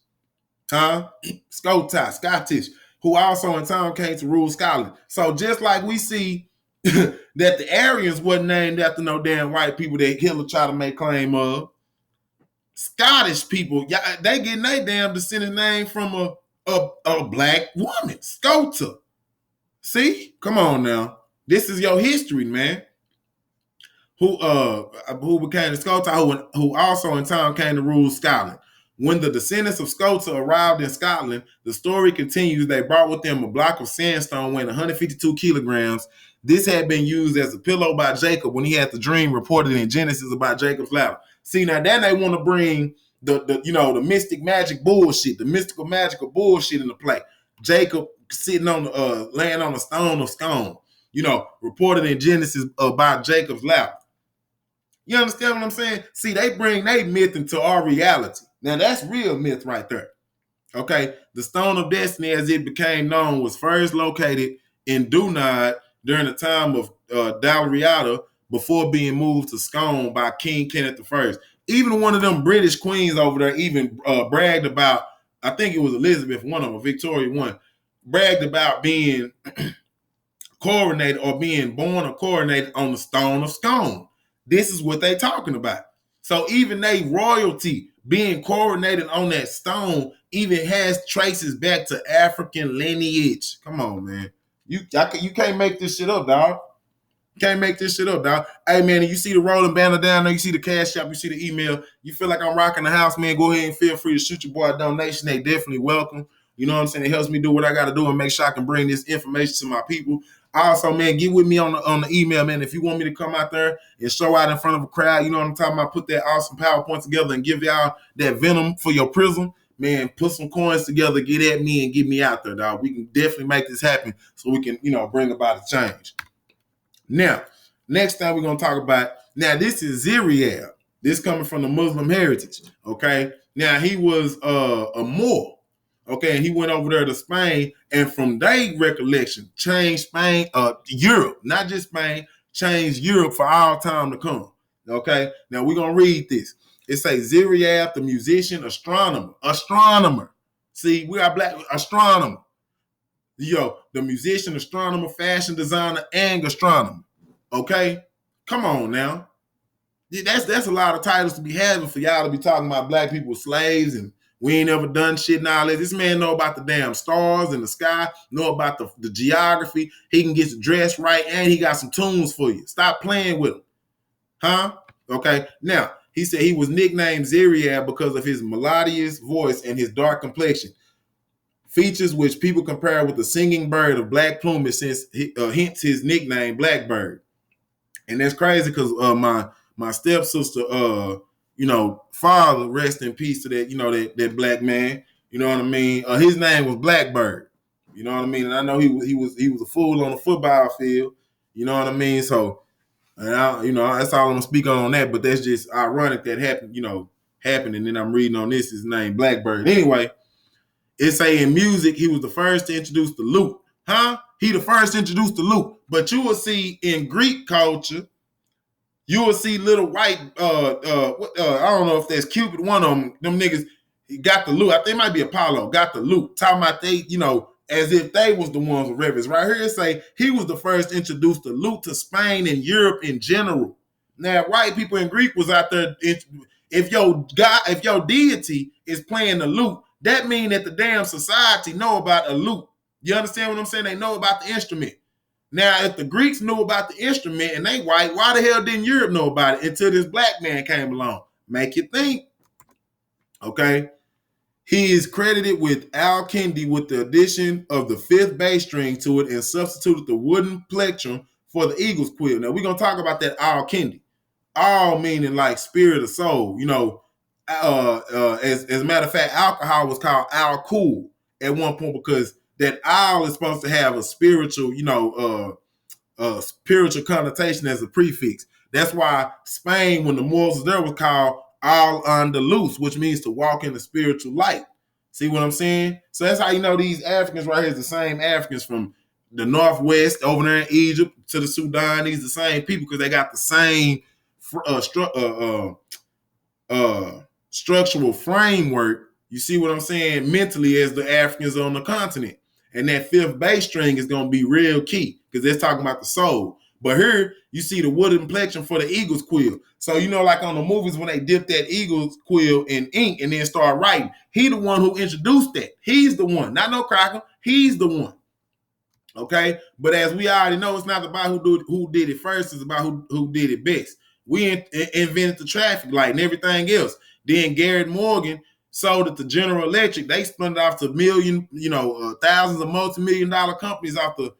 Scottish, who also in time came to rule Scotland. So just like we see that the Aryans wasn't named after no damn white people that Hitler tried to make claim of. Scottish people, they getting their damn descendant name from a black woman, Scota. See? Come on now. This is your history, man. Who became the Scota, who also in time came to rule Scotland. When the descendants of Scota arrived in Scotland, the story continues. They brought with them a block of sandstone weighing 152 kilograms. This had been used as a pillow by Jacob when he had the dream reported in Genesis about Jacob's ladder. See, now then they want to bring the mystic magic bullshit, the mystical magical bullshit into play. Jacob sitting on laying on a stone of scone, reported in Genesis about Jacob's ladder. You understand what I'm saying? See, they bring their myth into our reality. Now that's real myth right there. Okay, the Stone of Destiny, as it became known, was first located in Dunod during the time of Dalriada, before being moved to Scone by King Kenneth I. Even one of them British queens over there even bragged about, I think it was Elizabeth, one of them, Victoria one, bragged about being coronated or being born or coronated on the Stone of Scone. This is what they talking about. So even they royalty being coronated on that stone even has traces back to African lineage. Come on, man. You can't make this shit up, dog. Can't make this shit up, dog. Hey, man, you see the rolling banner down there, you see the cash app, you see the email, you feel like I'm rocking the house, man, go ahead and feel free to shoot your boy a donation. They definitely welcome. You know what I'm saying? It helps me do what I got to do and make sure I can bring this information to my people. Also, man, get with me on the email, man. If you want me to come out there and show out in front of a crowd, you know what I'm talking about, put that awesome PowerPoint together and give y'all that venom for your prism, man, put some coins together, get at me and get me out there, dog. We can definitely make this happen so we can, bring about a change. Now, next time we're going to talk about, now this is Ziriab. This coming from the Muslim heritage, okay? Now, he was a Moor, okay? And he went over there to Spain, and from their recollection, changed Spain, Europe, not just Spain, changed Europe for all time to come, okay? Now, we're going to read this. It says, Ziriab, the musician, astronomer. See, we are black astronomer. The musician, astronomer, fashion designer, and gastronomer. Okay? Come on now. That's a lot of titles to be having for y'all to be talking about black people slaves and we ain't ever done shit and all that. This man know about the damn stars in the sky, know about the geography. He can get the dress right, and he got some tunes for you. Stop playing with him. Huh? Okay? Now, he said he was nicknamed Ziriab because of his melodious voice and his dark complexion. Features which people compare with the singing bird of black plumage, hence his nickname Blackbird. And that's crazy because my stepsister, father, rest in peace to that, that black man. You know what I mean? His name was Blackbird. You know what I mean? And I know he was a fool on the football field. You know what I mean? So, that's all I'm gonna speak on that. But that's just ironic that happened. And then I'm reading on this. His name Blackbird. Anyway. It say in music, he was the first to introduce the lute. Huh? He the first to introduce the lute. But you will see in Greek culture, you will see little white, I don't know if that's Cupid, one of them niggas, he got the lute. I think it might be Apollo, got the lute. Talking about they, as if they was the ones with reverence. Right here it say he was the first to introduce the lute to Spain and Europe in general. Now, white people in Greek was out there, if your deity is playing the lute, that means that the damn society know about a lute. You understand what I'm saying? They know about the instrument. Now, if the Greeks knew about the instrument and they white, why the hell didn't Europe know about it until this black man came along? Make you think. Okay? He is credited with al-Kindi with the addition of the fifth bass string to it and substituted the wooden plectrum for the eagle's quill. Now, we're going to talk about that al-Kindi. All meaning like spirit or soul, as a matter of fact, alcohol was called alcohol at one point because that al is supposed to have a spiritual, spiritual connotation as a prefix. That's why Spain, when the Moors was there, was called al-Andalus, which means to walk in the spiritual light. See what I'm saying? So that's how you know these Africans right here is the same Africans from the Northwest over there in Egypt to the Sudan. These are the same people because they got the same structural framework, you see what I'm saying, mentally as the Africans on the continent. And that fifth bass string is going to be real key because they're talking about the soul. But here, you see the wooden plectrum for the eagle's quill. So, like on the movies when they dip that eagle's quill in ink and then start writing, he the one who introduced that. He's the one, not no cracker. He's the one. Okay? But as we already know, it's not about who did it first. It's about who did it best. We invented the traffic light and everything else. Then Garrett Morgan sold it to General Electric. They spun it off to thousands of multi-million-dollar companies off the,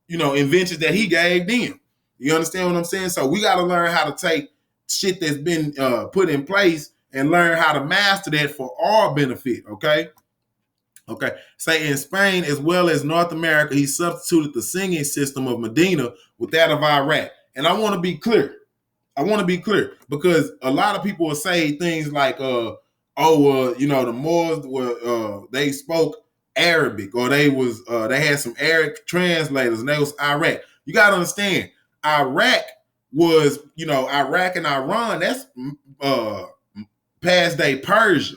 inventions that he gave them. You understand what I'm saying? So we got to learn how to take shit that's been put in place and learn how to master that for our benefit, okay? Okay. Say in Spain as well as North America, he substituted the singing system of Medina with that of Iraq. And I want to be clear. Because a lot of people will say things like, the Moors were they spoke Arabic or they had some Arabic translators and they was Iraq. You got to understand, Iraq was, Iraq and Iran, that's past day Persia.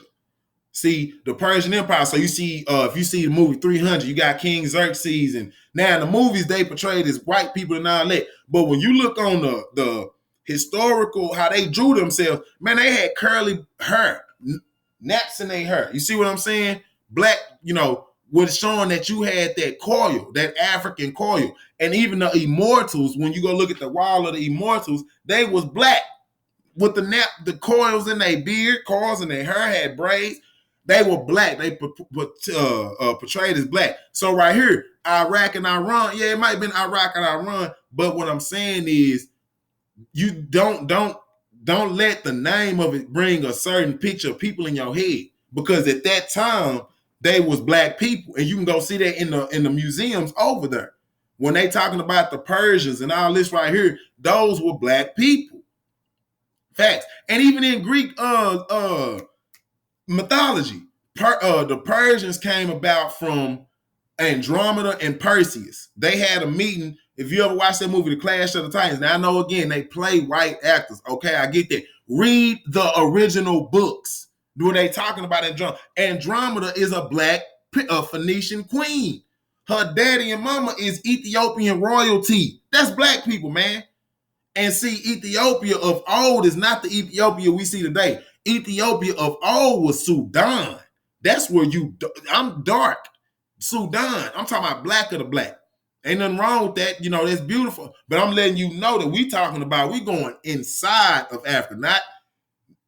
See, the Persian Empire. So you see, if you see the movie 300, you got King Xerxes. And now in the movies, they portrayed as white people and all that. But when you look on the historical, how they drew themselves, man, they had curly hair, naps in their hair. You see what I'm saying? Black, was showing that you had that coil, that African coil. And even the immortals, when you go look at the wall of the immortals, they was black with the coils in their beard, coils in their hair, had braids. They were black. They portrayed as black. So right here, Iraq and Iran, yeah, it might have been Iraq and Iran, but what I'm saying is you don't let the name of it bring a certain picture of people in your head, because at that time they was black people, and you can go see that in the museums over there when they talking about the Persians and all this right here. Those were black people. Facts. And even in Greek mythology, the Persians came about from Andromeda and Perseus. They had a meeting. If you ever watch that movie, The Clash of the Titans, now I know again they play white actors. Okay, I get that. Read the original books. What they talking about Andromeda? Andromeda is a black Phoenician queen. Her daddy and mama is Ethiopian royalty. That's black people, man. And see, Ethiopia of old is not the Ethiopia we see today. Ethiopia of old was Sudan. That's where I'm dark. Sudan. I'm talking about black of the black. Ain't nothing wrong with that. You know, that's beautiful. But I'm letting you know that we going inside of Africa.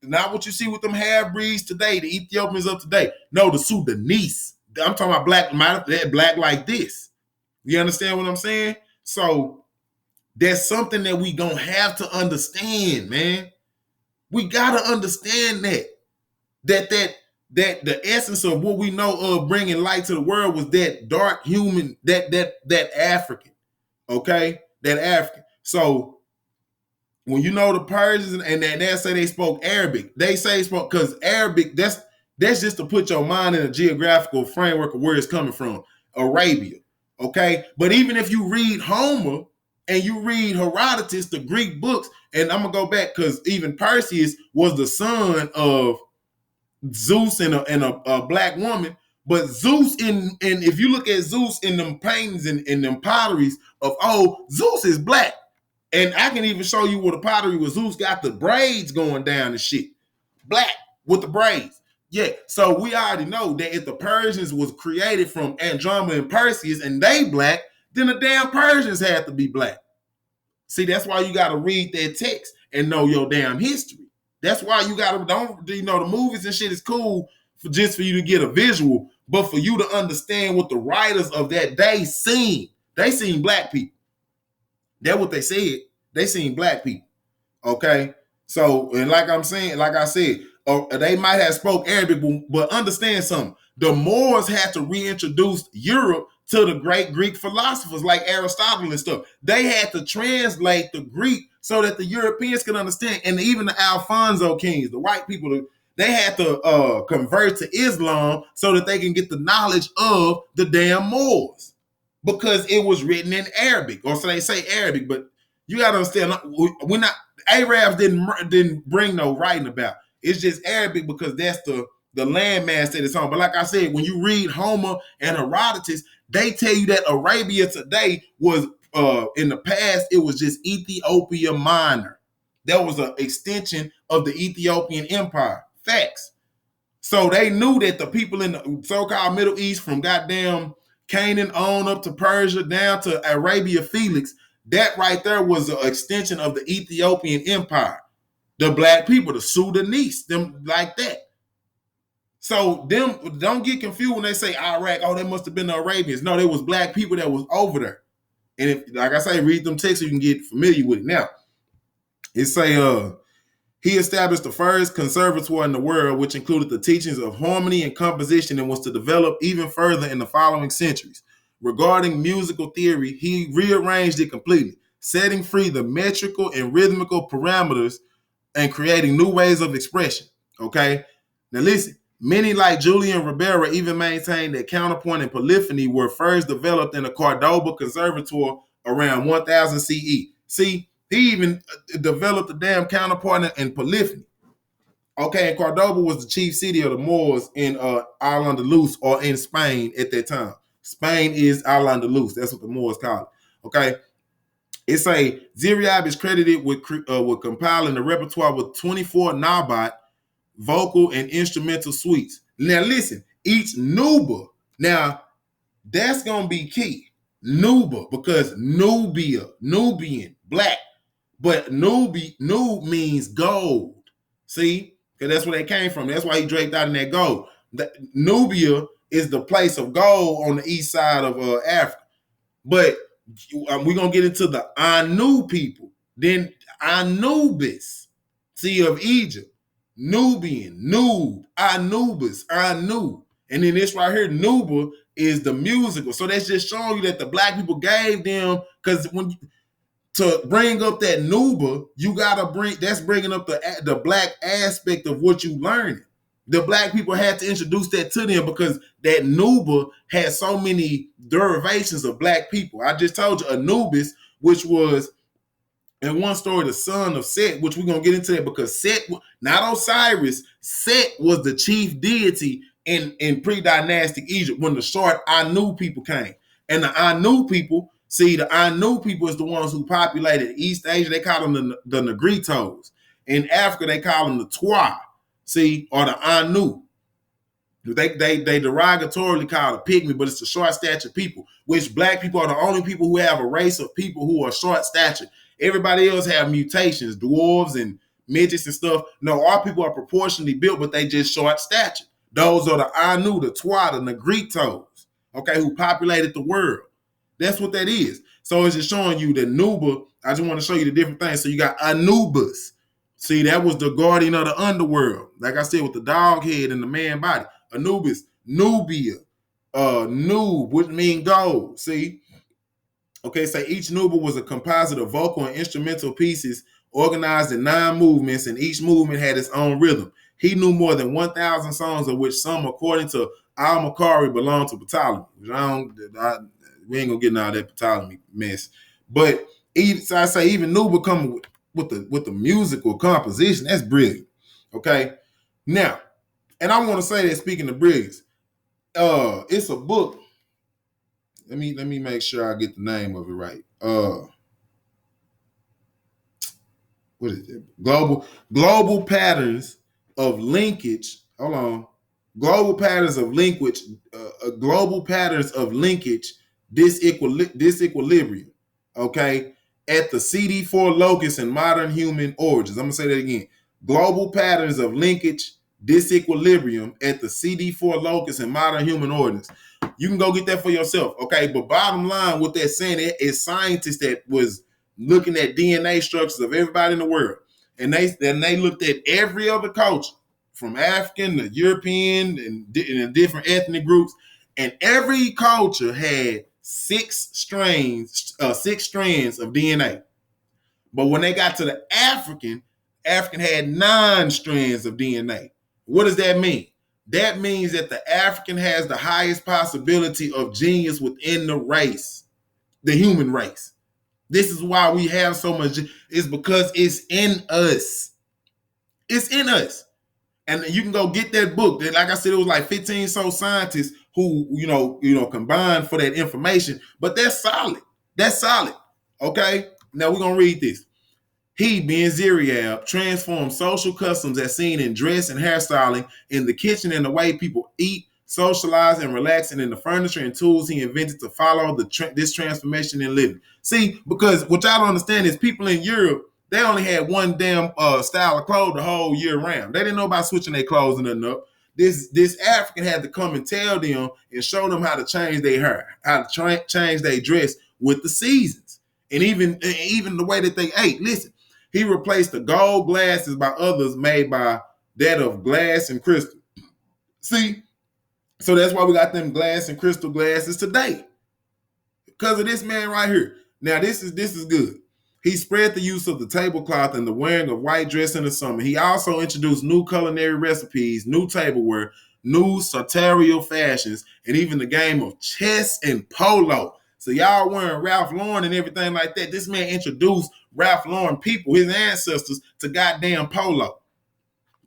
Not what you see with them half-breeds today, the Ethiopians of today. No, the Sudanese. I'm talking about black like this. You understand what I'm saying? So that's something that we gonna have to understand, man. We gotta understand that the essence of what we know of bringing light to the world was that dark human, that African, okay, that African. So when you know the Persians and they say they spoke Arabic, they say spoke because Arabic. That's just to put your mind in a geographical framework of where it's coming from, Arabia, okay. But even if you read Homer and you read Herodotus, the Greek books, and I'm gonna go back because even Perseus was the son of Zeus and a black woman. But Zeus and if you look at Zeus in them paintings and them potteries of old, Zeus is black. And I can even show you where the pottery was. Zeus got the braids going down and shit. Black with the braids. Yeah, so we already know that if the Persians was created from Andromeda and Perseus and they black, then the damn Persians had to be black. See, that's why you got to read that text and know your damn history. That's why you got to, the movies and shit is cool just for you to get a visual, but for you to understand what the writers of that day seen. They seen black people. That's what they said. They seen black people. Okay. So, and like I said, they might have spoke Arabic, but understand something. The Moors had to reintroduce Europe to the great Greek philosophers like Aristotle and stuff. They had to translate the Greek so that the Europeans could understand. And even the Alfonso kings, the white people, they had to convert to Islam so that they can get the knowledge of the damn Moors. Because it was written in Arabic, or so they say Arabic, but you gotta understand, we're not Arabs didn't bring no writing about. It's just Arabic because that's the landmass that it's on. But like I said, when you read Homer and Herodotus, they tell you that Arabia today was in the past, it was just Ethiopia Minor. That was an extension of the Ethiopian Empire. Facts. So they knew that the people in the so-called Middle East, from goddamn Canaan on up to Persia down to Arabia Felix, that right there was an extension of the Ethiopian Empire. The black people, the Sudanese, them like that. So them, don't get confused when they say Iraq, oh, they must have been the Arabians. No, there was black people that was over there. And if, like I say, read them texts so you can get familiar with it. Now, it say he established the first conservatoire in the world, which included the teachings of harmony and composition, and was to develop even further in the following centuries. Regarding musical theory, he rearranged it completely, setting free the metrical and rhythmical parameters and creating new ways of expression. Okay? Now listen, many like Julian Ribera even maintained that counterpoint and polyphony were first developed in the Cordoba Conservatoire around 1000 CE. See, he even developed the damn counterpoint and polyphony. Okay, and Cordoba was the chief city of the Moors in Al-Andalus, or in Spain at that time. Spain is Al-Andalus. That's what the Moors call it. Okay. It's a Ziriab is credited with compiling the repertoire with 24 Nabat vocal and instrumental suites. Now listen, each Nuba. Now, That's gonna be key. Nuba, because Nubian, black. But Nub means gold. See? Because that's where they came from. That's why he draped out in that gold. Nubia is the place of gold on the east side of Africa. But we're going to get into the Anu people. Then Anubis, see, of Egypt. Nubian, Nub, Anubis, Anu. And then this right here, Nuba, is the musical. So that's just showing you that the black people gave them, because when to bring up that Nuba, you gotta that's bringing up the black aspect of what you learning. The black people had to introduce that to them because that Nuba had so many derivations of black people. I just told you Anubis, which was in one story the son of Set, which we're gonna get into that because Set, not Osiris, Set was the chief deity in pre-dynastic Egypt when the short Anu people came. And the Anu people, see, the Anu people is the ones who populated East Asia. They call them the Negritos. In Africa, they call them the Twa, see, or the Anu. They derogatorily call it pygmy, but it's the short statured people, which black people are the only people who have a race of people who are short statured. Everybody else have mutations, dwarves and midgets and stuff. No, our people are proportionally built, but they just short statured. Those are the Anu, the Twa, the Negritos, okay, who populated the world. That's what that is. So it's just showing you that Nuba, I just want to show you the different things. So you got Anubis. See, that was the guardian of the underworld. Like I said, with the dog head and the man body. Anubis, Nubia, Nub, which means gold. See? Okay, so each Nuba was a composite of vocal and instrumental pieces organized in 9 movements, and each movement had its own rhythm. He knew more than 1,000 songs, of which some, according to Al-Makari, belonged to Ptolemy. We ain't gonna get into all that Ptolemy mess. But so I say even Nuba coming with the musical composition, that's brilliant. Okay. Now, and I want to say that speaking of brilliance, it's a book. Let me make sure I get the name of it right. What is it? Global patterns of linkage. Hold on. Global patterns of linkage. Global patterns of linkage. Disequilibrium. Okay, at the CD4 locus in modern human origins. I'm gonna say that again. Global patterns of linkage disequilibrium at the CD4 locus in modern human origins. You can go get that for yourself, okay? But bottom line, what they're saying is scientists that was looking at DNA structures of everybody in the world, and they looked at every other culture, from African to European and different ethnic groups, and every culture had 6 strands of DNA. But when they got to the African had 9 strands of DNA. What does that mean? That means that the African has the highest possibility of genius within the race, the human race. This is why we have so much. It's because it's in us. It's in us. And you can go get that book. Like I said, it was like 15 so scientists who, combined for that information. But that's solid. That's solid. Okay? Now we're going to read this. He, being Zeriab, transformed social customs as seen in dress and hairstyling, in the kitchen and the way people eat, socialize, and relax, and in the furniture and tools he invented to follow this transformation in living. See, because what y'all don't understand is people in Europe, they only had one damn style of clothes the whole year round. They didn't know about switching their clothes and nothing up. This African had to come and tell them and show them how to change their hair, how to change their dress with the seasons, and even the way that they ate. Listen. He replaced the gold glasses by others made by that of glass and crystal. See? So that's why we got them glass and crystal glasses today. Because of this man right here. Now, this is good. He spread the use of the tablecloth and the wearing of white dress in the summer. He also introduced new culinary recipes, new tableware, new sartorial fashions, and even the game of chess and polo. So y'all wearing Ralph Lauren and everything like that. This man introduced Ralph Lauren people, his ancestors, to goddamn polo,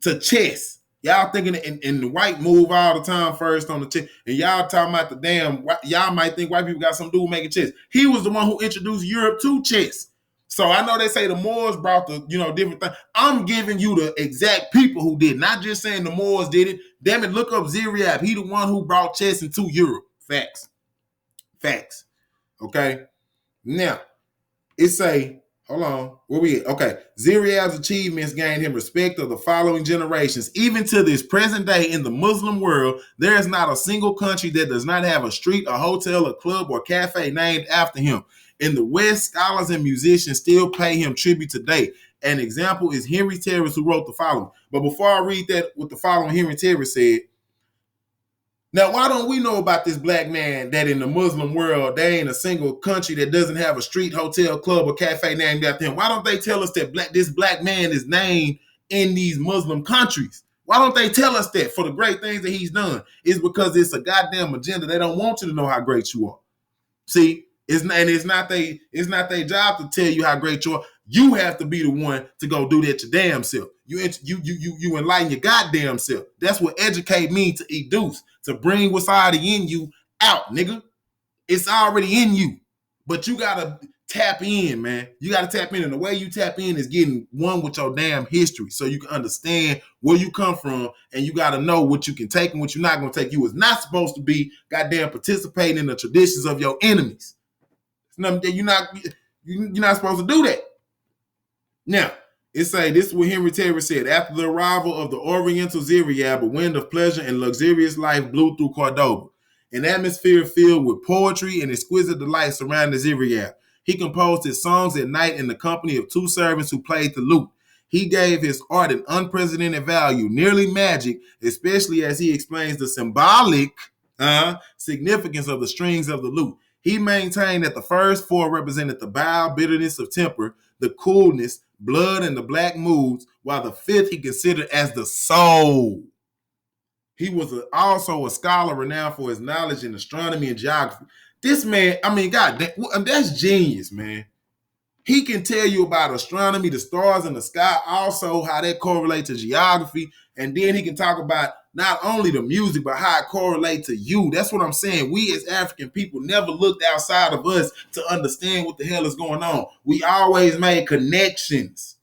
to chess. Y'all thinking in the white move all the time first on the chess, and y'all talking about the damn, y'all might think white people got something to do with making chess. He was the one who introduced Europe to chess. So I know they say the Moors brought the, different things. I'm giving you the exact people who did, not just saying the Moors did it. Damn it, look up Zeriab. He the one who brought chess into Europe. Facts. Facts. Okay. Now, it say, hold on, where we at? Okay. Ziryab's achievements gained him respect of the following generations. Even to this present day in the Muslim world, there is not a single country that does not have a street, a hotel, a club, or cafe named after him. In the West, scholars and musicians still pay him tribute today. An example is Henry Terrace, who wrote the following. But before I read that, what the following Henry Terrace said, now, why don't we know about this black man that in the Muslim world, there ain't a single country that doesn't have a street, hotel, club, or cafe named after him? Why don't they tell us that this black man is named in these Muslim countries? Why don't they tell us that for the great things that he's done? It's because it's a goddamn agenda. They don't want you to know how great you are. See, it's not their job to tell you how great you are. You have to be the one to go do that your damn self. You enlighten your goddamn self. That's what educate means to educe, to bring what's already in you out, nigga. It's already in you. But you gotta tap in, man. You gotta tap in. And the way you tap in is getting one with your damn history so you can understand where you come from, and you gotta know what you can take and what you're not gonna take. You was not supposed to be goddamn participating in the traditions of your enemies. You're not supposed to do that. Now, it say, this is what Henry Terrace said. After the arrival of the Oriental Ziryab, a wind of pleasure and luxurious life blew through Cordoba. An atmosphere filled with poetry and exquisite delight surrounded Ziryab. He composed his songs at night in the company of two servants who played the lute. He gave his art an unprecedented value, nearly magic, especially as he explains the symbolic significance of the strings of the lute. He maintained that the first four represented the bile, bitterness of temper, the coolness, blood, and the black moods, while the fifth he considered as the soul. He was also a scholar renowned for his knowledge in astronomy and geography. This man, I mean, God, that's genius, man. He can tell you about astronomy, the stars in the sky, also how that correlates to geography, and then he can talk about not only the music, but how it correlates to you. That's what I'm saying. We as African people never looked outside of us to understand what the hell is going on. We always made connections.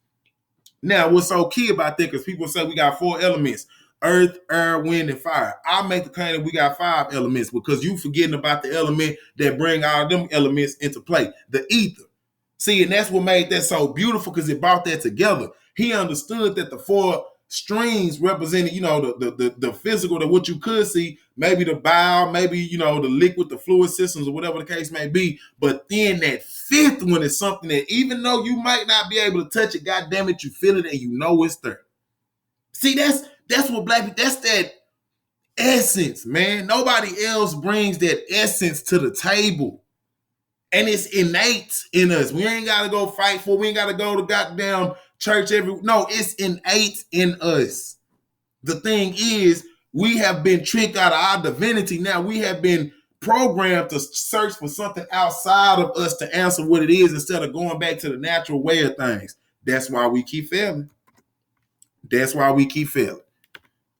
Now, what's so key about that, because people say we got 4 elements: earth, air, wind, and fire. I make the claim that we got 5 elements because you forgetting about the element that bring all them elements into play, the ether. See, and that's what made that so beautiful, because it brought that together. He understood that the 4 strings represented, the physical, that what you could see, maybe the bile, maybe, the liquid, the fluid systems, or whatever the case may be. But then that 5th one is something that even though you might not be able to touch it, God damn it, you feel it and you know it's there. See, that's what black people, that's that essence, man. Nobody else brings that essence to the table. And it's innate in us. We ain't got to go fight for it. We ain't got to go to goddamn church no, it's innate in us. The thing is, we have been tricked out of our divinity. Now we have been programmed to search for something outside of us to answer what it is instead of going back to the natural way of things. That's why we keep failing.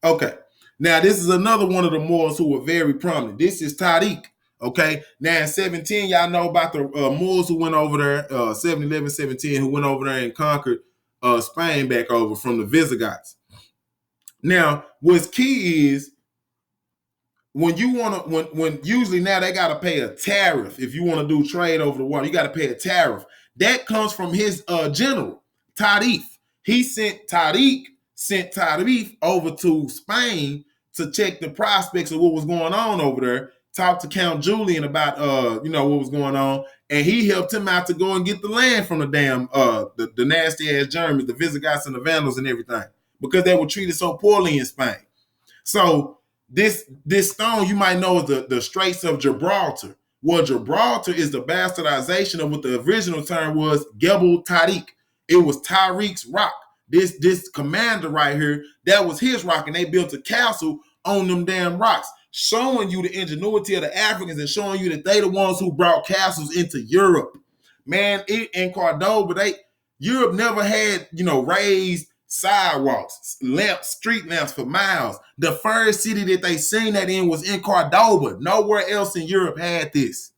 Okay. Now, this is another one of the Moors who were very prominent. This is Tariq. Okay, now in 17, y'all know about the Moors who went over there, 711, 17, who went over there and conquered Spain back over from the Visigoths. Now, what's key is when you want to, when usually now they got to pay a tariff if you want to do trade over the water. You got to pay a tariff. That comes from his general, Tariq. Tariq sent over to Spain to check the prospects of what was going on over there. Talked to Count Julian about what was going on, and he helped him out to go and get the land from the damn the nasty ass Germans, the Visigoths and the Vandals and everything, because they were treated so poorly in Spain. So this stone you might know is the Straits of Gibraltar. Well, Gibraltar is the bastardization of what the original term was, Gebel Tariq. It was Tariq's rock. This commander right here, that was his rock, and they built a castle on them damn rocks, showing you the ingenuity of the Africans and showing you that they the ones who brought castles into Europe. Man, in Cordoba, Europe never had, raised sidewalks, street lamps for miles. The first city that they seen that in was in Cordoba. Nowhere else in Europe had this.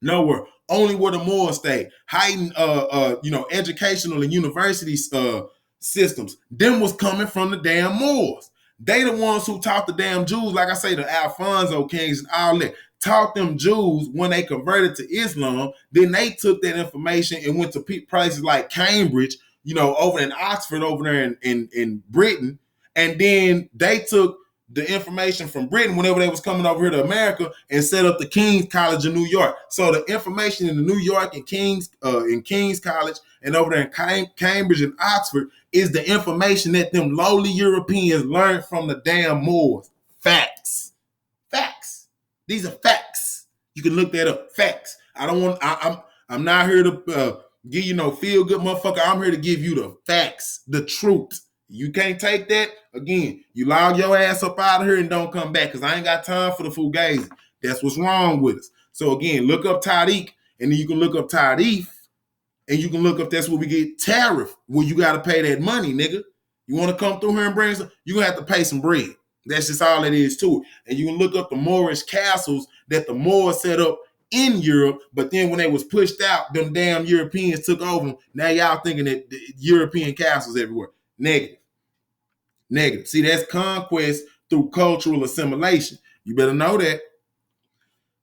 Nowhere. Only where the Moors stayed. Heightened, educational and university systems. Them was coming from the damn Moors. They the ones who taught the damn Jews, like I say, the Alfonso kings and all that. taught them Jews when they converted to Islam. Then they took that information and went to places like Cambridge, over in Oxford, over there in Britain. And then they took the information from Britain whenever they was coming over here to America and set up the King's College in New York. So the information in the New York and King's College and over there in Cambridge and Oxford is the information that them lowly Europeans learned from the damn Moors. Facts. These are facts. You can look that up. Facts. I'm not here to give you no feel good motherfucker. I'm here to give you the facts, the truth. You can't take that. Again, you log your ass up out of here and don't come back because I ain't got time for the fugazi. That's what's wrong with us. So again, look up Tariq, and then you can look up Tarif, and you can look up, that's where we get tariff, where you got to pay that money, nigga. You want to come through here and bring some, you're going to have to pay some bread. That's just all it is to it. And you can look up the Moorish castles that the Moors set up in Europe, but then when they was pushed out, them damn Europeans took over. Now y'all thinking that the European castles everywhere. Negative. See, that's conquest through cultural assimilation. You better know that.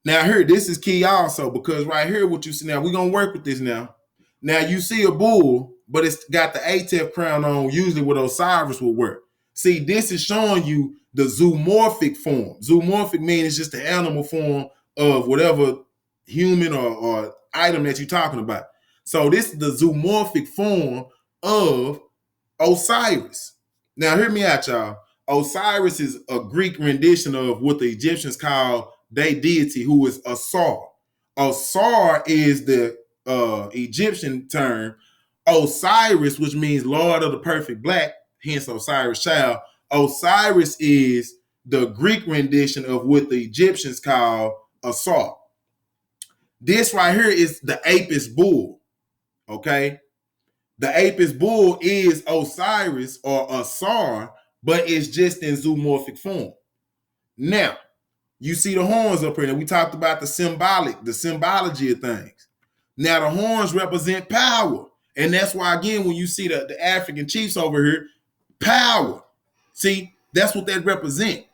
Now here, this is key also, because right here, what you see now, we're going to work with this now. Now you see a bull, but it's got the Atef crown on, usually what Osiris will wear. See, this is showing you the zoomorphic form. Zoomorphic means it's just the animal form of whatever human or item that you're talking about. So this is the zoomorphic form of Osiris. Now, hear me out, y'all. Osiris is a Greek rendition of what the Egyptians call their deity, who is Asar. Asar is the Egyptian term. Osiris, which means Lord of the Perfect Black, hence Osiris child. Osiris is the Greek rendition of what the Egyptians call Asar. This right here is the Apis bull, okay? The Apis bull is Osiris or Asar, but it's just in zoomorphic form. Now, you see the horns up here, and we talked about the symbology of things. Now, the horns represent power, and that's why, again, when you see the African chiefs over here, power. See, that's what they represent.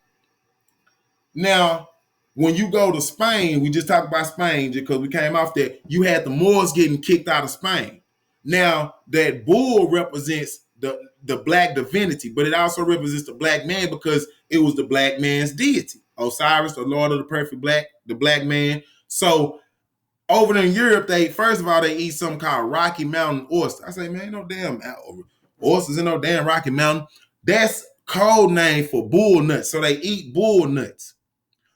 Now, when you go to Spain, we just talked about Spain because we came off that, you had the Moors getting kicked out of Spain. Now, that bull represents the black divinity, but it also represents the black man because it was the black man's deity. Osiris, the Lord of the Perfect Black, the black man. So over in Europe, first of all, they eat something called Rocky Mountain oyster. I say, man, ain't no damn oysters in no damn Rocky Mountain. That's code name for bull nuts. So they eat bull nuts.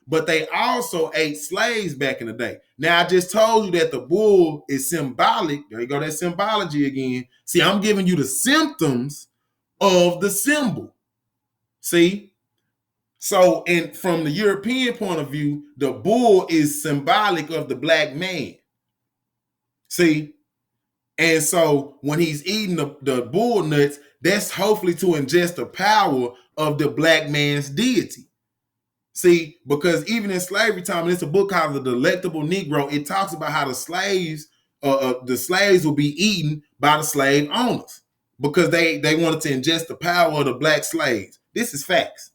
But they also ate slaves back in the day. Now, I just told you that the bull is symbolic. There you go, that symbology again. See, I'm giving you the symptoms of the symbol. See? So, from the European point of view, the bull is symbolic of the black man. See? And so, when he's eating the bull nuts, that's hopefully to ingest the power of the black man's deity. See, because even in slavery time, and it's a book called The Delectable Negro, it talks about how the slaves will be eaten by the slave owners because they wanted to ingest the power of the black slaves. This is facts.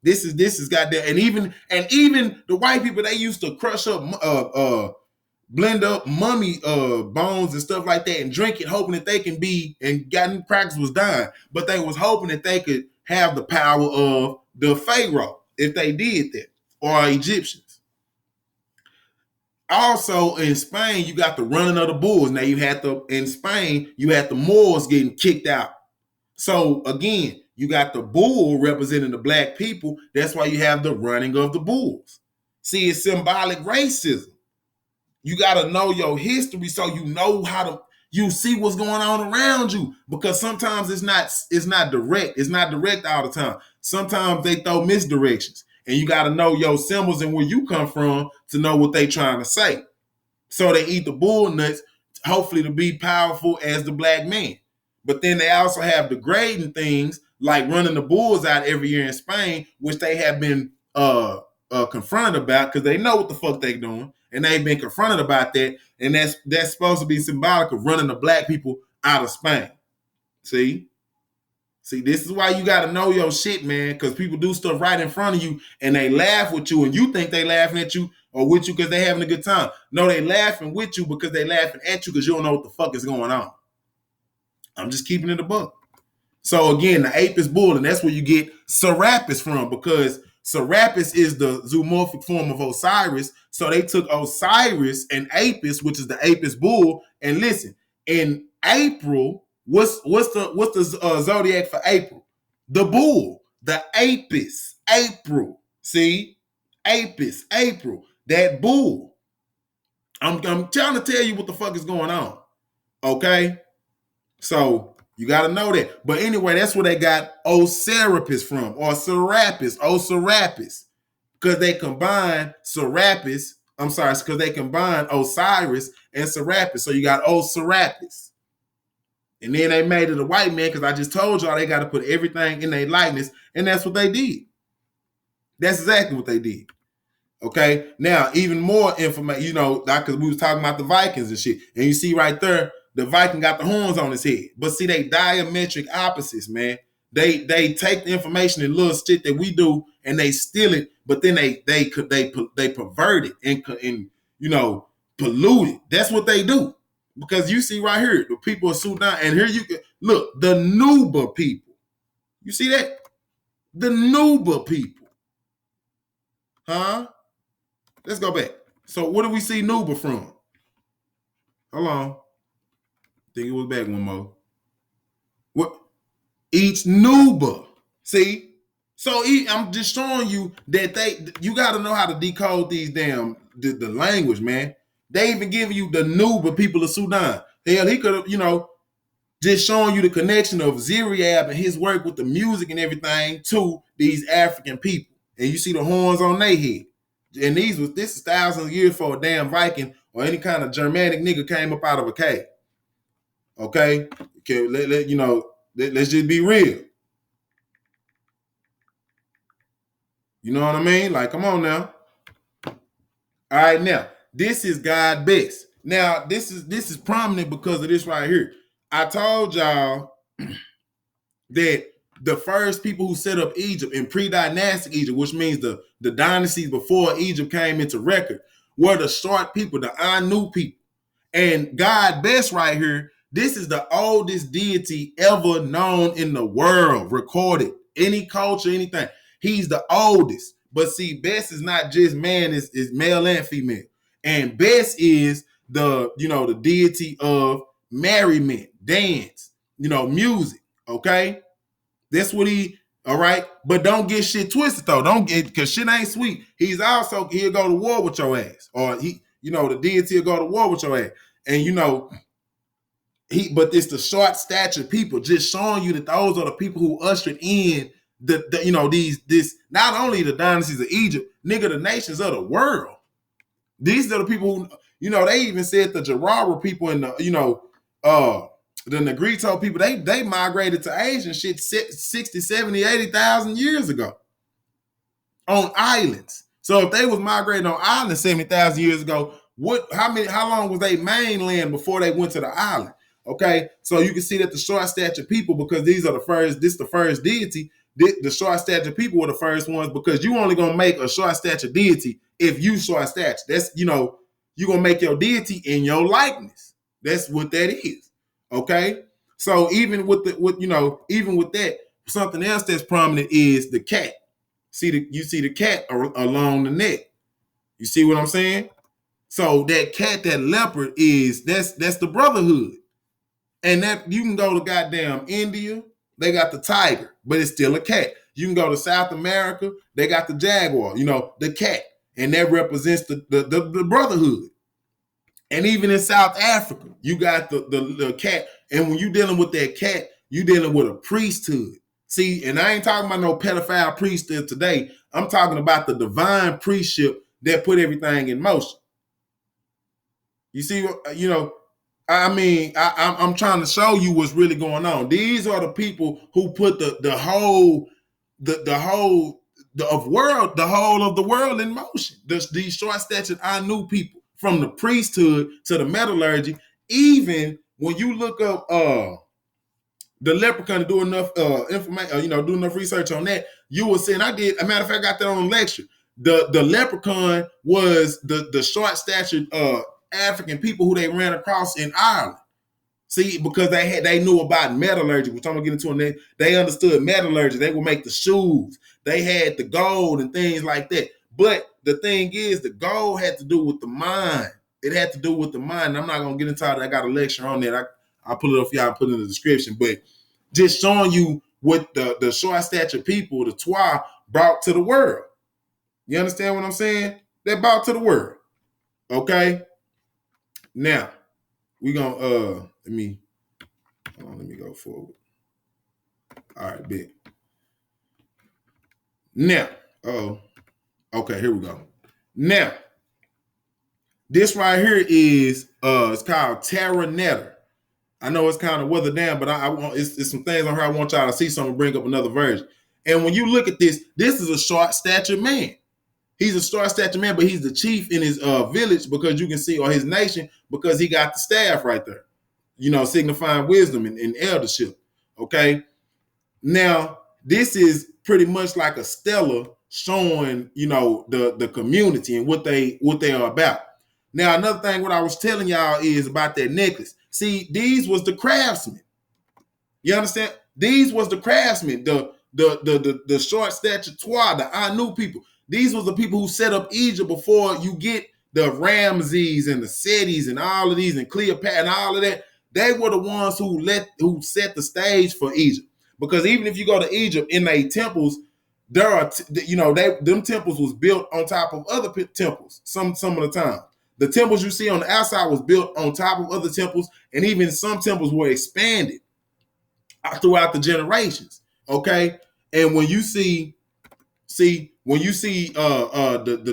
This is goddamn, and even the white people, they used to crush up, blend up mummy bones and stuff like that and drink it, hoping that they can be, and gotten practice was done, but they was hoping that they could have the power of the Pharaoh if they did that, or Egyptians. Also in Spain, you got the running of the bulls. Now in Spain, you had the Moors getting kicked out. So again, you got the bull representing the black people. That's why you have the running of the bulls. See, it's symbolic racism. You got to know your history so you know you see what's going on around you, because sometimes it's not direct. It's not direct all the time. Sometimes they throw misdirections, and you got to know your symbols and where you come from to know what they trying to say. So they eat the bull nuts, hopefully to be powerful as the black man. But then they also have degrading things like running the bulls out every year in Spain, which they have been confronted about because they know what the fuck they doing, and they've been confronted about that, and that's supposed to be symbolic of running the black people out of Spain. See, this is why you got to know your shit, man, because people do stuff right in front of you, and they laugh with you, and you think they laughing at you, or with you because they having a good time. No, they laughing with you because they laughing at you because you don't know what the fuck is going on. I'm just keeping it a buck. So again, the Apis bull, and that's where you get Serapis from, because Serapis is the zoomorphic form of Osiris. So they took Osiris and Apis, which is the Apis bull. And listen, in April, what's the zodiac for April? The bull, the Apis, April. See, Apis, April, that bull. I'm trying to tell you what the fuck is going on. Okay, so you got to know that. But anyway, that's where they got Osiris from, or Serapis, Osiris, because they combine Serapis. I'm sorry, because they combine Osiris and Serapis. So you got Osiris. And then they made it a white man, because I just told y'all they got to put everything in their likeness, and that's what they did. That's exactly what they did. Okay, now even more information, you know, because we was talking about the Vikings and shit, and you see right there, the Viking got the horns on his head. But see, they diametric opposites, man. They take the information and little shit that we do, and they steal it, but then they pervert it and you know, pollute it. That's what they do. Because you see right here, the people of Sudan, and here you can look, the Nuba people. You see that? The Nuba people. Huh? Let's go back. So what do we see Nuba from? Hold on. Think it was back one more. What? Each Nuba. See? So I'm just showing you that you got to know how to decode these damn the language, man. They even give you the Nuba people of Sudan. Hell, he could have, you know, just showing you the connection of Ziriab and his work with the music and everything to these African people. And you see the horns on their head. And this is thousands of years for a damn Viking or any kind of Germanic nigga came up out of a cave. Okay? Let's just be real. You know what I mean? Like, come on now. All right, now, this is God best. Now, this is prominent because of this right here. I told y'all that the first people who set up Egypt in pre-dynastic Egypt, which means the dynasties before Egypt came into record, were the short people, the Anu people. And God best right here, this is the oldest deity ever known in the world, recorded, any culture, anything. He's the oldest. But see, Best is not just man, is male and female. And Best is the deity of merriment, dance, music. Okay? That's what all right? But don't get shit twisted though. Don't get, because shit ain't sweet. He'll go to war with your ass. Or the deity will go to war with your ass. And but it's the short statured people, just showing you that those are the people who ushered in this not only the dynasties of Egypt, nigga, the nations of the world. These are the people who, they even said the Jarara people and the Negrito people, they migrated to Asia shit 60, 70, 80,000 years ago on islands. So if they was migrating on islands 70,000 years ago, how long was they mainland before they went to the island? Okay, so you can see that the short stature people, because this is the first deity, the short stature people were the first ones, because you only gonna make a short stature deity if you short stature. That's, you gonna make your deity in your likeness. That's what that is. Okay, so even with that, something else that's prominent is the cat. You see the cat along the neck. You see what I'm saying? So that cat, that leopard that's the brotherhood. And that you can go to goddamn India, they got the tiger, but it's still a cat. You can go to South America, they got the jaguar, the cat, and that represents the brotherhood. And even in South Africa, you got the cat. And when you're dealing with that cat, you're dealing with a priesthood. See, and I ain't talking about no pedophile priesthood today. I'm talking about the divine priestship that put everything in motion. You see, I'm trying to show you what's really going on. These are the people who put the whole of the world in motion. These short-statured Anu people, from the priesthood to the metallurgy. Even when you look up the leprechaun and do enough information, do enough research on that, you will see. And I did. As a matter of fact, I got that on a lecture. The leprechaun was the short statured African people who they ran across in Ireland. See, because they knew about metallurgy, which I'm gonna get into in that. They understood metallurgy. They would make the shoes. They had the gold and things like that. But the thing is, the gold had to do with the mind. It had to do with the mind. I'm not gonna get into it. I got a lecture on that. I'll put it up for y'all, put it in the description. But just showing you what the short stature people, the Twa, brought to the world. You understand what I'm saying? They brought to the world. Okay. Now we gonna let me go forward. All right, big. Now, okay, here we go. Now, this right here is it's called Terra Netter. I know it's kind of weathered down, but I want it's some things on here I want y'all to see, so I'm gonna bring up another version. And when you look at this is a short statured man. He's a short statured man, but he's the chief in his village because you can see, or his nation, because he got the staff right there, signifying wisdom and eldership. Okay. Now, this is pretty much like a stela showing, the community and what they are about. Now, another thing, what I was telling y'all is about that necklace. See, these was the craftsmen. You understand? These was the craftsmen, the short stature Twa, the Anu people. These was the people who set up Egypt before you get the Ramses and the Setis and all of these and Cleopatra and all of that. They were the ones who set the stage for Egypt. Because even if you go to Egypt in their temples, there are, them temples was built on top of other temples some of the time. The temples you see on the outside was built on top of other temples, and even some temples were expanded throughout the generations. Okay, and when you see the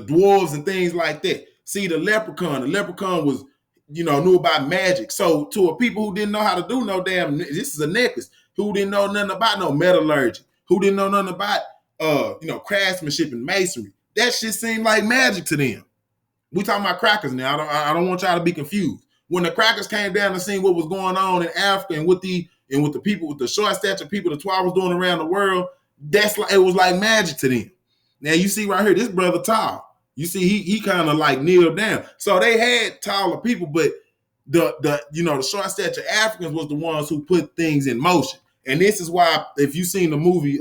dwarves and things like that, see the leprechaun was knew about magic. So to a people who didn't know how to do no damn, this is a necklace, who didn't know nothing about no metallurgy, who didn't know nothing about craftsmanship and masonry, that shit seemed like magic to them. We talking about crackers now. I don't want y'all to be confused. When the crackers came down and seen what was going on in Africa and with the people, with the short stature people, the Twa was doing around the world, it was like magic to them. Now you see right here, this brother tall. You see he kind of like kneeled down. So they had taller people, but the short stature Africans was the ones who put things in motion. And this is why, if you've seen the movie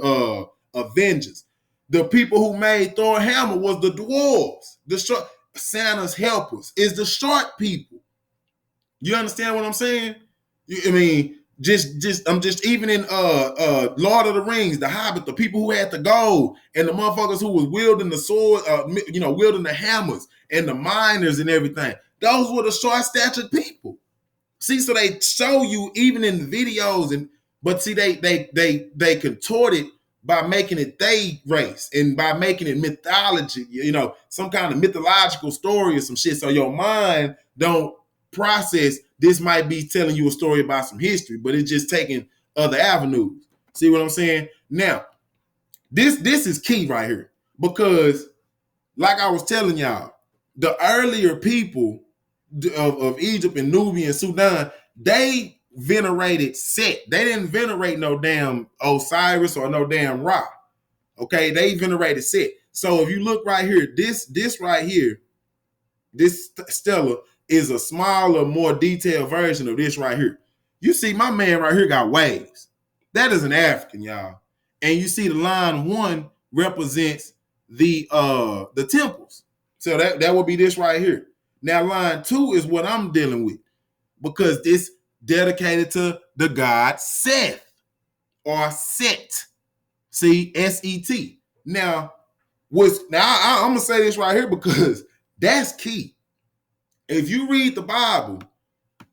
Avengers, the people who made Thor hammer was the dwarves. The short Santa's helpers is the short people. You understand what I'm saying? I'm just even in Lord of the Rings, the Hobbit, the people who had the gold, and the motherfuckers who was wielding the sword, wielding the hammers, and the miners and everything. Those were the short statured people. See, so they show you even in the videos, but see, they contort it by making it they race and by making it mythology, some kind of mythological story or some shit. So your mind don't process this might be telling you a story about some history, but it's just taking other avenues. See what I'm saying? Now, this is key right here, because like I was telling y'all, the earlier people of Egypt and Nubia and Sudan, they venerated Set. They didn't venerate no damn Osiris or no damn Ra. Okay, they venerated Set. So if you look right here, this right here, this stela is a smaller, more detailed version of this right here. You see my man right here got waves. That is an African, y'all. And you see the line 1 represents the temples. So that would be this right here. Now line 2 is what I'm dealing with, because this dedicated to the god Seth or Set. See, S-E-T. Now I'm gonna say this right here because that's key. If you read the Bible,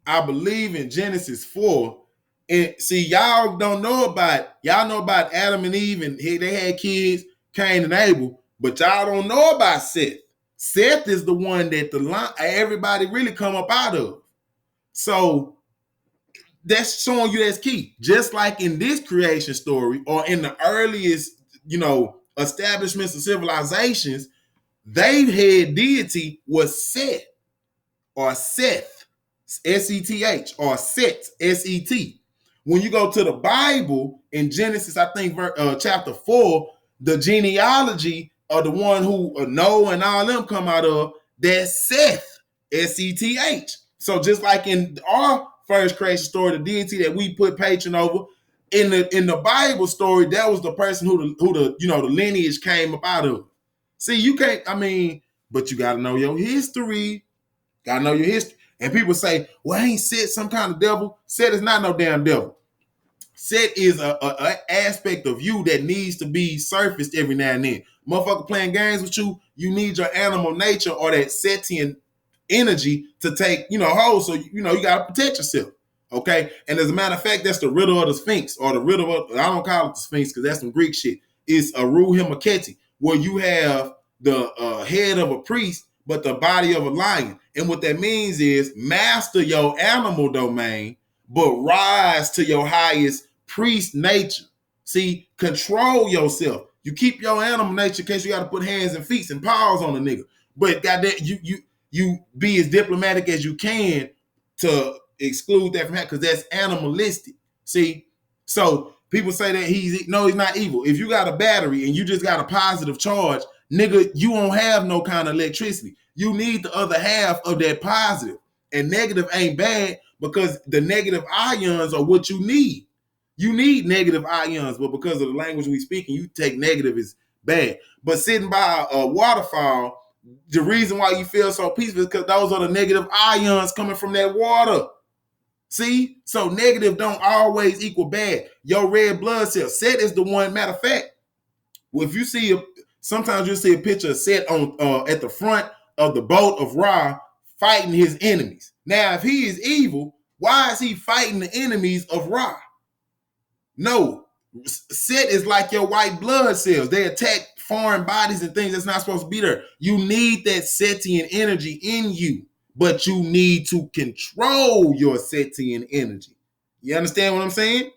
I believe in Genesis 4, and see, y'all know about Adam and Eve, and they had kids, Cain and Abel, but y'all don't know about Seth. Seth is the one that everybody really come up out of. So that's showing you that's key. Just like in this creation story, or in the earliest, establishments of civilizations, their head deity was Set or Seth, S-E-T-H, or Set, S-E-T. When you go to the Bible in Genesis, I think chapter 4, the genealogy the one who Noah and all them come out of, that's Seth, Seth. So just like in our first creation story, the deity that we put patron over, in the Bible story, that was the person who the the lineage came up out of. See, you can't, but you gotta know your history. Gotta know your history. And people say, well, ain't Set some kind of devil? Set is not no damn devil. Set is a aspect of you that needs to be surfaced every now and then. Motherfucker playing games with you, you need your animal nature or that Setian energy to take, hold. So, you got to protect yourself. Okay. And as a matter of fact, that's the riddle of the Sphinx, or the riddle of, I don't call it the Sphinx because that's some Greek shit. It's a Ru Himaketi, where you have the head of a priest, but the body of a lion. And what that means is master your animal domain, but rise to your highest priest nature. See, control yourself. You keep your animal nature in case you got to put hands and feet and paws on a nigga. But goddamn, you be as diplomatic as you can to exclude that from that, because that's animalistic. See, so people say that he's not evil. If you got a battery and you just got a positive charge, nigga, you won't have no kind of electricity. You need the other half of that positive. And negative ain't bad, because the negative ions are what you need. You need negative ions, but because of the language we speak, and you take negative is bad. But sitting by a waterfall, the reason why you feel so peaceful is because those are the negative ions coming from that water. See? So negative don't always equal bad. Your red blood cell, Set is the one, matter of fact, well, if you see, sometimes you'll see a picture of Set on at the front of the boat of Ra fighting his enemies. Now, if he is evil, why is he fighting the enemies of Ra? No, Set is like your white blood cells. They attack foreign bodies and things that's not supposed to be there. You need that Setian energy in you, but you need to control your Setian energy. You understand what I'm saying?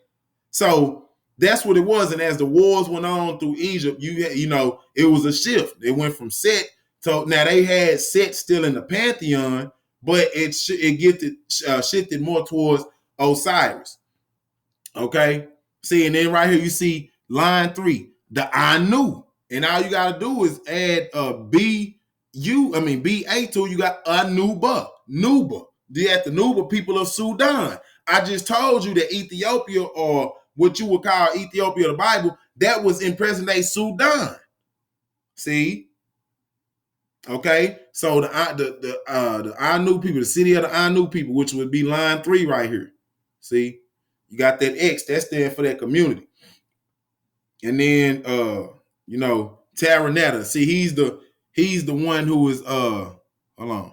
So that's what it was. And as the wars went on through Egypt, it was a shift. It went from Set to, now they had Set still in the pantheon, but it shifted more towards Osiris. Okay. See, and then right here you see line 3, the Anu. And all you gotta do is add BA to, you got Anuba. Nuba. You got the Nuba people of Sudan. I just told you that Ethiopia, or what you would call Ethiopia of the Bible, that was in present day Sudan. See? Okay, so the Anu people, the city of the Anu people, which would be line 3 right here. See? You got that X, that stands for that community. And then Taranetta. See, he's the one who is hold on.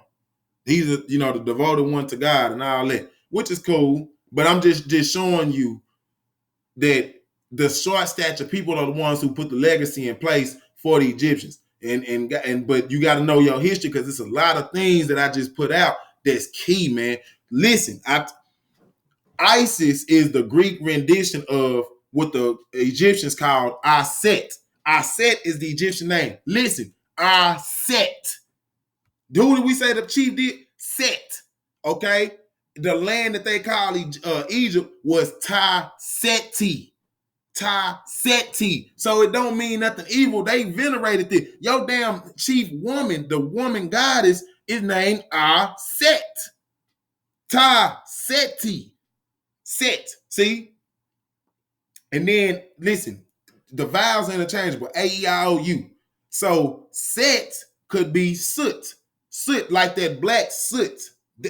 He's the devoted one to God and all that, which is cool. But I'm just showing you that the short stature people are the ones who put the legacy in place for the Egyptians. But you got to know your history, because it's a lot of things that I just put out that's key, man. Listen, Isis is the Greek rendition of what the Egyptians called Aset. Aset is the Egyptian name. Listen, Aset. Who did we say the chief did? Set. Okay? The land that they call Egypt was Ta-Seti. Ta-Seti. So it don't mean nothing evil. They venerated it. Your damn chief woman, the woman goddess, is named Aset. Ta-Seti. Set, see? And then, listen, the vowels are interchangeable, A-E-I-O-U. So, Set could be soot. Soot, like that black soot.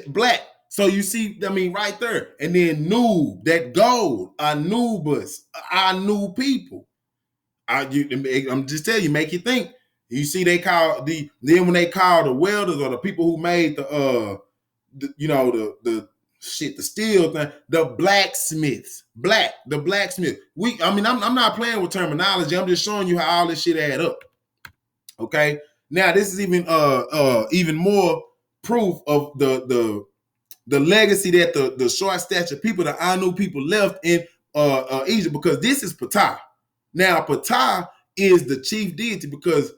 Black. So, you see, right there. And then Noob, that gold, Anubis, Anu people. I'm just telling you, make you think. You see, they call then when they call the welders or the people who made the steel thing, the blacksmiths, the blacksmith. I'm not playing with terminology. I'm just showing you how all this shit add up. Okay. Now this is even more proof of the legacy that the short stature people, the Anu people, left in Egypt, because this is Ptah. Now Ptah is the chief deity, because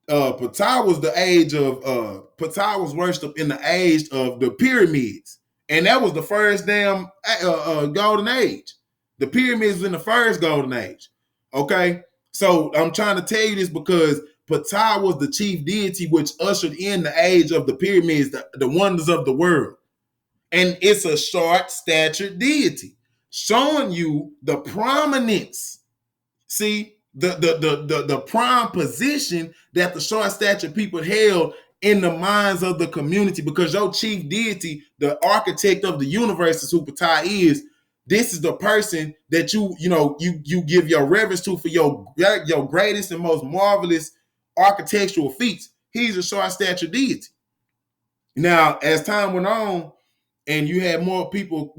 Ptah was the age of Ptah was worshipped in the age of the pyramids. And that was the first damn golden age. The pyramids was in the first golden age. Okay? So I'm trying to tell you this because Ptah was the chief deity which ushered in the age of the pyramids, the wonders of the world. And it's a short-statured deity, showing you the prominence. See, the prime position that the short-statured people held in the minds of the community, because your chief deity, the architect of the universe, is who Ptah is. This is the person that you give your reverence to for your greatest and most marvelous architectural feats. He's a short-statured deity. Now, as time went on, and you had more people,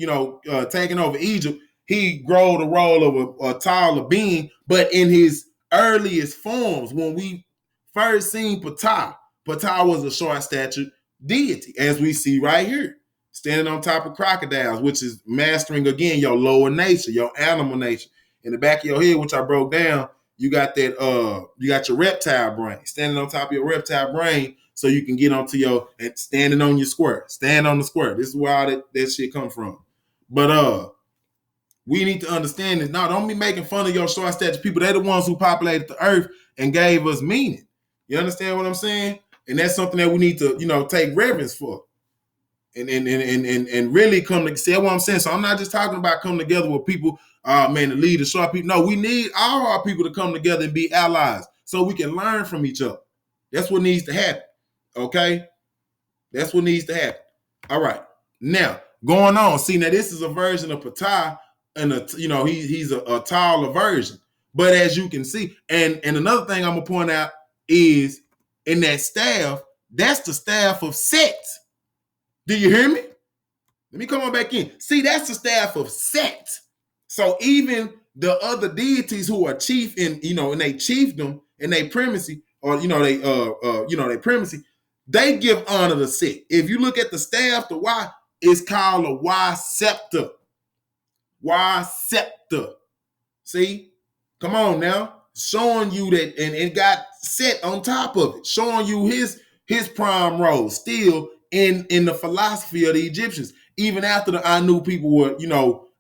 taking over Egypt, he grew the role of a taller being. But in his earliest forms, when we first seen Ptah was a short-statured deity, as we see right here, standing on top of crocodiles, which is mastering, again, your lower nature, your animal nature. In the back of your head, which I broke down, you got you got your reptile brain, standing on top of your reptile brain, so you can get onto and standing on your square. Stand on the square. This is where all that shit come from. But we need to understand that. No, don't be making fun of your short-statured people. They're the ones who populated the earth and gave us meaning. You understand what I'm saying? And that's something that we need to, take reverence for. And really come to see what I'm saying. So I'm not just talking about coming together with people, to lead the short people. No, we need all our people to come together and be allies so we can learn from each other. That's what needs to happen. Okay? That's what needs to happen. All right. Now, going on. See, now this is a version of Ptah, and he's a taller version. But as you can see, and another thing I'm gonna point out is in that staff, that's the staff of Set. Do you hear me? Let me come on back in. See, that's the staff of Set. So even the other deities who are chief in, and they chiefdom and they primacy, or they primacy, they give honor to Set. If you look at the staff, the Y is called a Y scepter. Y scepter. See? Come on now. Showing you that, and it got Set on top of it, showing you his prime role still in the philosophy of the Egyptians. Even after the Anu people were,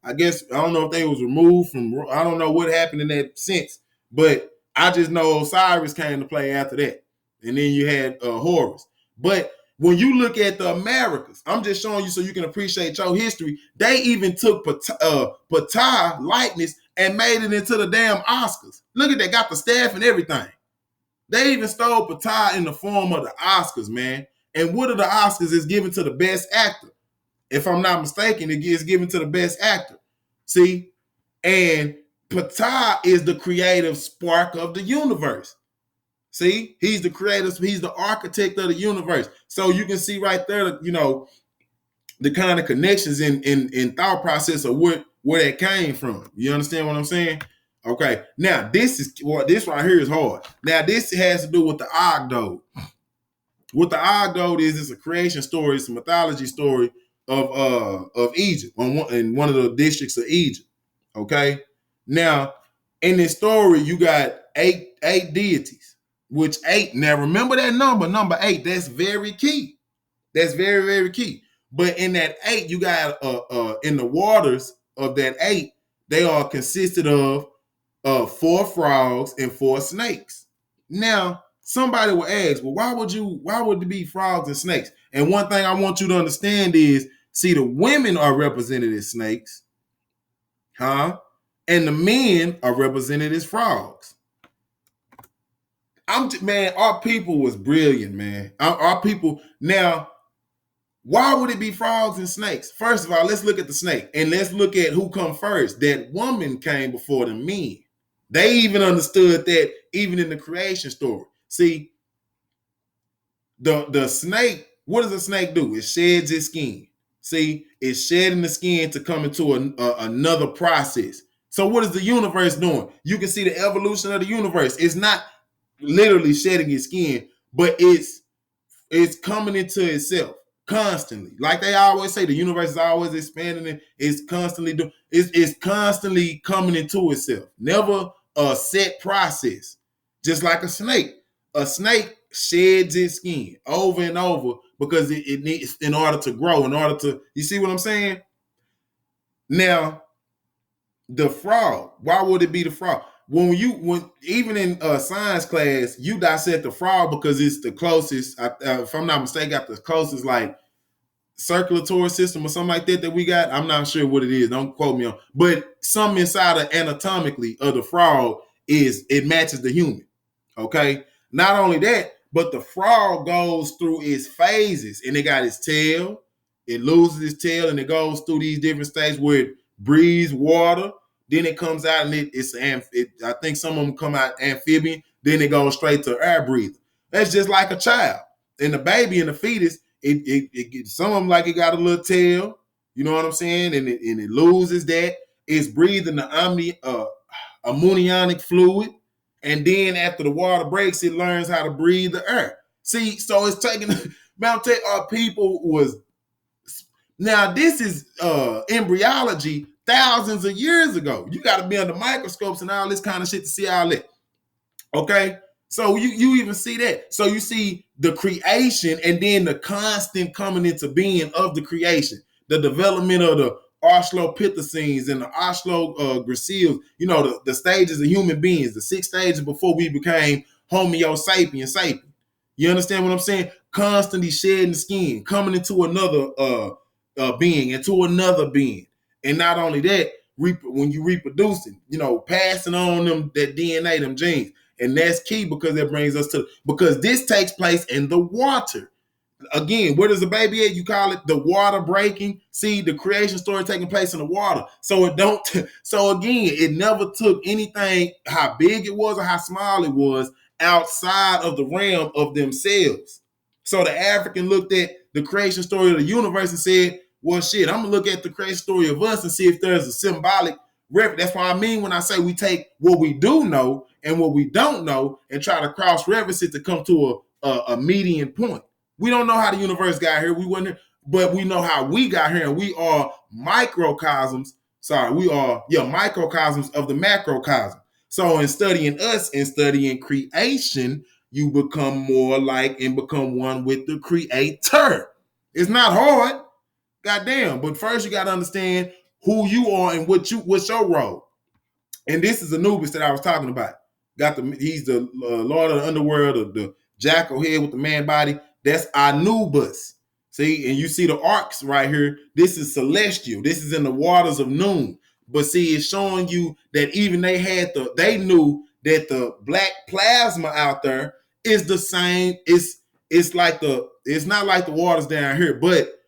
I guess, I don't know if they was removed from, I don't know what happened in that sense, but I just know Osiris came to play after that. And then you had Horus. But when you look at the Americas, I'm just showing you so you can appreciate your history. They even took Ptah likeness and made it into the damn Oscars. Look at that, got the staff and everything. They even stole Ptah in the form of the Oscars, man. And what are the Oscars is given to the best actor. If I'm not mistaken, it is given to the best actor. See? And Ptah is the creative spark of the universe. See? He's the creator, he's the architect of the universe. So you can see right there, the kind of connections in thought process of where that came from. You understand what I'm saying? Okay. Now, this right here is hard. Now, this has to do with the Ogdode. What the Ogdode is, it's a creation story, it's a mythology story of Egypt, in one of the districts of Egypt. Okay. Now, in this story, you got eight deities, which 8. Now, remember that number 8. That's very key. That's very, very key. But in that 8, you got in the waters of that 8, they are consisted of 4 frogs and 4 snakes. Now, somebody will ask, well, why would there be frogs and snakes? And one thing I want you to understand is, see, the women are represented as snakes, and the men are represented as frogs. Our people was brilliant, man. Our people. Now, why would it be frogs and snakes? First of all, let's look at the snake, and let's look at who come first. That woman came before the men. They even understood that even in the creation story. See, the snake, what does a snake do? It sheds its skin. See, it's shedding the skin to come into another process. So what is the universe doing? You can see the evolution of the universe. It's not literally shedding its skin, but it's coming into itself constantly. Like they always say, the universe is always expanding. It's constantly it's constantly coming into itself. Never a set process. Just like a snake. A snake sheds its skin over and over because it needs, in order to grow, you see what I'm saying? Now, the frog, why would it be the frog? when even in science class, you dissect the frog because it's the closest. If I'm not mistaken, got the closest like circulatory system or something like that we got. I'm not sure what it is. Don't quote me on. But something inside of anatomically of the frog is it matches the human. Okay. Not only that, but the frog goes through its phases, and it got its tail. It loses its tail, and it goes through these different stages where it breathes water. Then it comes out, and I think some of them come out amphibian. Then it goes straight to air breather. That's just like a child. And the baby and the fetus, it some of them like it got a little tail. You know what I'm saying? And it loses that. It's breathing the amniotic fluid. And then after the water breaks, it learns how to breathe the air. See, so it's taking Mount our people was now this is embryology thousands of years ago. You got to be under microscopes and all this kind of shit to see all that. Okay. So you even see that. So you see the creation and then the constant coming into being of the creation, the development of the Australopithecines and the Australopithecines, you know, the stages of human beings, the 6 stages before we became Homo sapiens sapien. You understand what I'm saying? Constantly shedding skin, coming into another being, into another being. And not only that, when you reproducing, you know, passing on them that DNA, them genes. And that's key because it brings us to, because this takes place in the water. Again, where does the baby at? You call it the water breaking. See, the creation story taking place in the water. So it don't, so again, it never took anything, how big it was or how small it was, outside of the realm of themselves. So the African looked at the creation story of the universe and said, well, shit, I'm gonna look at the creation story of us and see if there's a symbolic reference. That's what I mean when I say we take what we do know and what we don't know and try to cross-reference it to come to a median point. We don't know how the universe got here. We wasn't here, but we know how we got here, and we are microcosms. We are microcosms of the macrocosm. So in studying us and studying creation, you become more like and become one with the creator. It's not hard. Goddamn. But first you got to understand who you are and what's your role. And this is Anubis that I was talking about. He's the lord of the underworld, the jackal head with the man body. That's Anubis. See, and you see the arcs right here. This is celestial. This is in the waters of noon. But see, it's showing you that even they knew that the black plasma out there is the same. It's not like the waters down here, but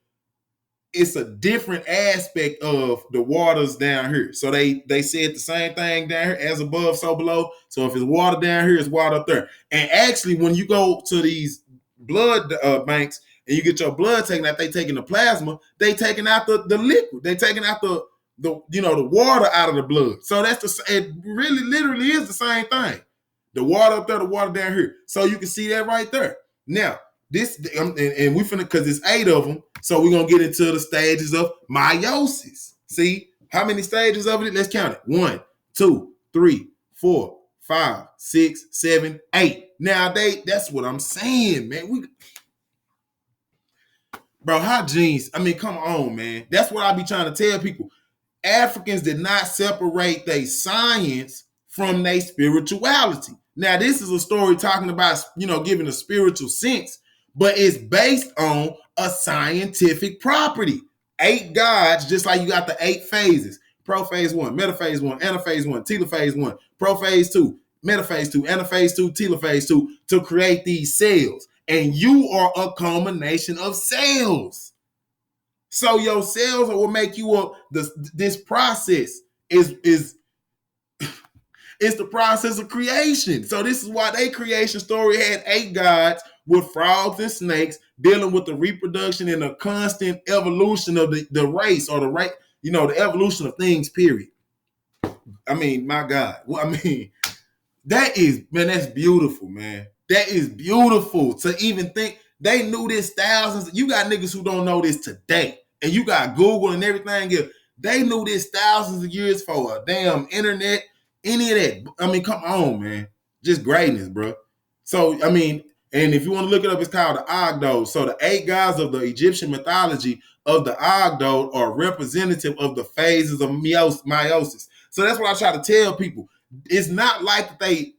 it's a different aspect of the waters down here. So they said the same thing down here, as above, so below. So if it's water down here, it's water up there. And actually, when you go to these blood banks and you get your blood taken out, they taking the plasma, they taking out the liquid, they taking out the water out of the blood. So it really literally is the same thing. The water up there, the water down here. So you can see that right there. Now, this and we finna, because it's 8 of them. So we're gonna get into the stages of meiosis. See how many stages of it? Let's count it. 1, 2, 3, 4, 5, 6, 7, 8. Now that's what I'm saying, man. Bro, how genes? I mean, come on, man. That's what I be trying to tell people. Africans did not separate their science from their spirituality. Now, this is a story talking about, giving a spiritual sense, but it's based on a scientific property. 8 gods, just like you got the 8 phases. Prophase 1, metaphase 1, anaphase 1, telophase 1, prophase 2, metaphase 2, anaphase 2, telophase 2, to create these cells. And you are a culmination of cells. So your cells will make you up. This process is it's the process of creation. So this is why their creation story had 8 gods with frogs and snakes dealing with the reproduction and the constant evolution of the race, or the evolution of things, period. I mean, my God. Well, I mean, that's beautiful, man. That is beautiful to even think. They knew this thousands. You got niggas who don't know this today. And you got Google and everything else. They knew this thousands of years for a damn internet, any of that. I mean, come on, man. Just greatness, bro. So, I mean, and if you want to look it up, it's called the Ogdode. So the 8 gods of the Egyptian mythology of the Ogdode are representative of the phases of meiosis. So that's what I try to tell people. It's not like they,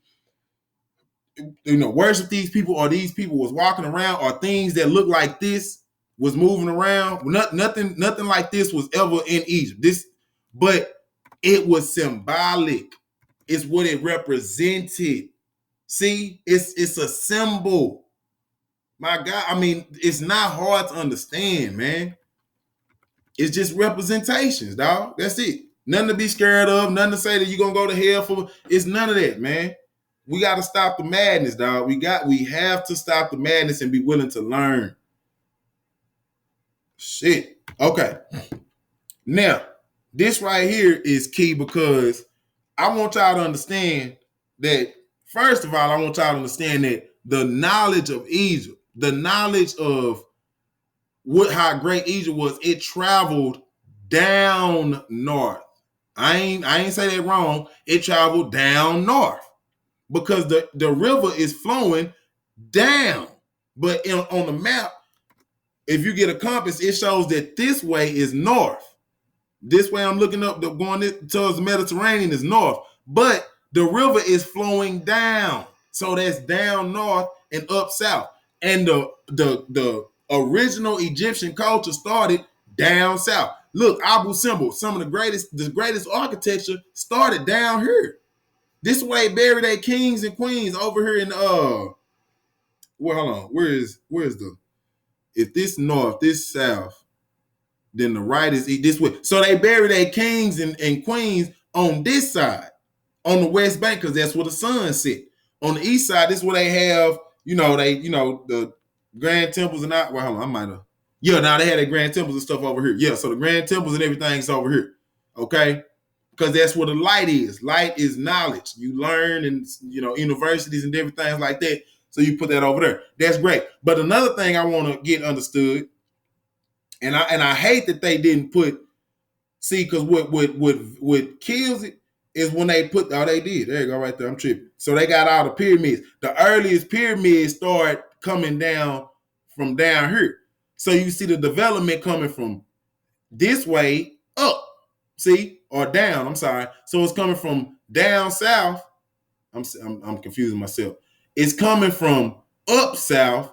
worship these people, or these people was walking around, or things that look like this was moving around. Nothing like this was ever in Egypt. But it was symbolic. It's what it represented. See, it's a symbol. My God, I mean, it's not hard to understand, man. It's just representations, dog. That's it. Nothing to be scared of. Nothing to say that you're gonna go to hell for. It's none of that, man. We got to stop the madness, dog. We have to stop the madness and be willing to learn. Shit. Okay. Now, this right here is key, because I want y'all to understand that, first of all, I want y'all to understand that the knowledge of Egypt, the knowledge of how great Egypt was, it traveled down north. I ain't say that wrong. It traveled down north, because the river is flowing down. But on the map, if you get a compass, it shows that this way is north. This way I'm looking up, going towards the Mediterranean is north. But the river is flowing down. So that's down north and up south. And the original Egyptian culture started down south. Look, Abu Simbel, some of the greatest architecture started down here. This way buried their kings and queens over here in well, hold on. Where's the, if this north, this south, then the right is this way. So they bury their kings and queens on this side, on the West Bank, because that's where the sun set. On the east side, this is where they have, the grand temples and not. Well, hold on, I might have. Yeah, now they had their grand temples and stuff over here. Yeah, so the grand temples and everything's over here. Okay, because that's where the light is. Light is knowledge. You learn in universities and different things like that. So you put that over there. That's great. But another thing I want to get understood, and I hate that they didn't put, see, because what kills it is when they put, oh, they did. There you go, right there. I'm tripping. So they got all the pyramids. The earliest pyramids start coming down from down here. So you see the development coming from this way up, see, or down. I'm sorry. So it's coming from down south. I'm confusing myself. It's coming from up south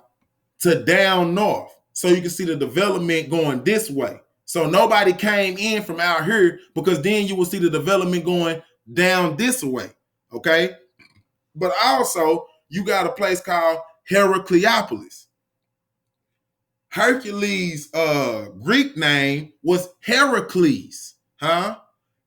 to down north. So you can see the development going this way. So nobody came in from out here, because then you will see the development going down this way. Okay. But also, you got a place called Heracleopolis. Hercules' Greek name was Heracles.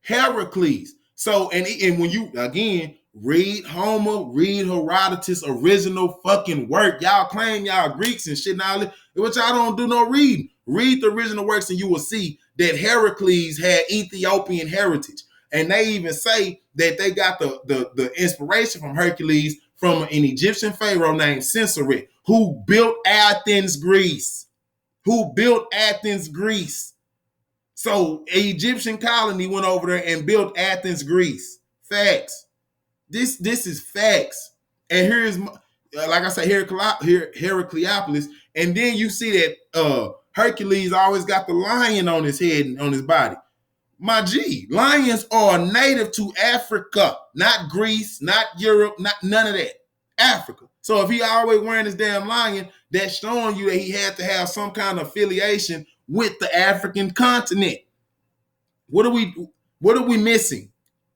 Heracles. So, and when you, again, read Homer, read Herodotus' original fucking work. Y'all claim y'all Greeks and shit now, but y'all don't do no reading. Read the original works and you will see that Heracles had Ethiopian heritage. And they even say that they got the inspiration from Hercules from an Egyptian pharaoh named Senusret, who built Athens, Greece. So an Egyptian colony went over there and built Athens, Greece. Facts. This is facts. And here's, like I said, Heracleopolis. And then you see that Hercules always got the lion on his head and on his body. My G, lions are native to Africa, not Greece, not Europe, not none of that. Africa. So if he always wearing his damn lion, that's showing you that he had to have some kind of affiliation with the African continent. What are we missing?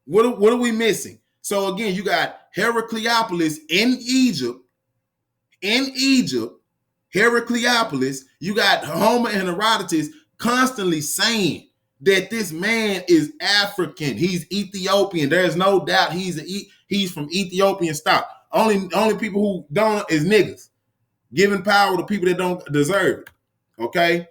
What are we missing? So again, you got Heracleopolis in Egypt. Heracleopolis, you got Homer and Herodotus constantly saying that this man is African. He's Ethiopian. There's no doubt he's from Ethiopian stock. Only people who don't is niggas, giving power to people that don't deserve it. Okay.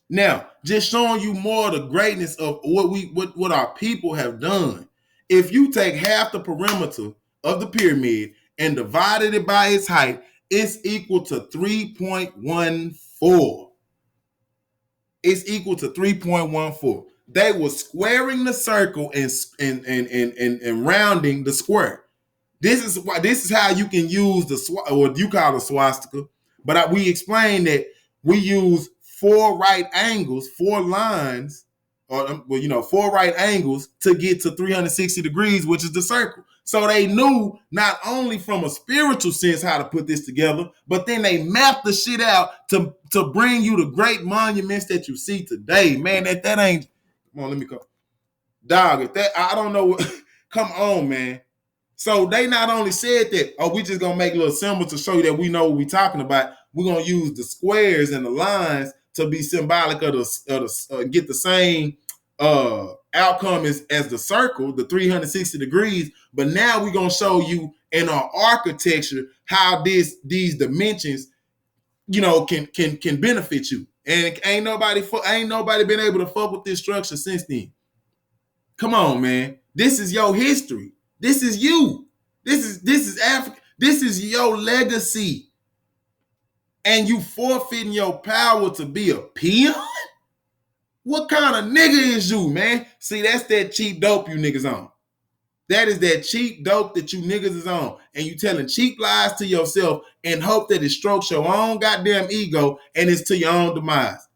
Now, just showing you more of the greatness of what our people have done. If you take half the perimeter of the pyramid and divided it by its height, it's equal to 3.14. It's equal to 3.14. They were squaring the circle and rounding the square. This is how you can use what you call a swastika. But we explained that we use 4 right angles, 4 lines, or well, you know, 4 right angles to get to 360 degrees, which is the circle. So they knew not only from a spiritual sense how to put this together, but then they mapped the shit out to bring you the great monuments that you see today. Man, that ain't. Come on, let me go. Dog, if that, I don't know. Come on, man. So they not only said that, oh, we just gonna make little symbols to show you that we know what we talking about. We're gonna use the squares and the lines to be symbolic of get the same outcome as the circle, the 360 degrees. But now we're gonna show you in our architecture how these dimensions, you know, can benefit you. And ain't nobody been able to fuck with this structure since then. Come on, man. This is your history. This is you. This is Africa. This is your legacy. And you forfeiting your power to be a peon? What kind of nigga is you, man? See, that's that cheap dope you niggas on. That is that cheap dope that you niggas is on. And you telling cheap lies to yourself and hope that it strokes your own goddamn ego and it's to your own demise.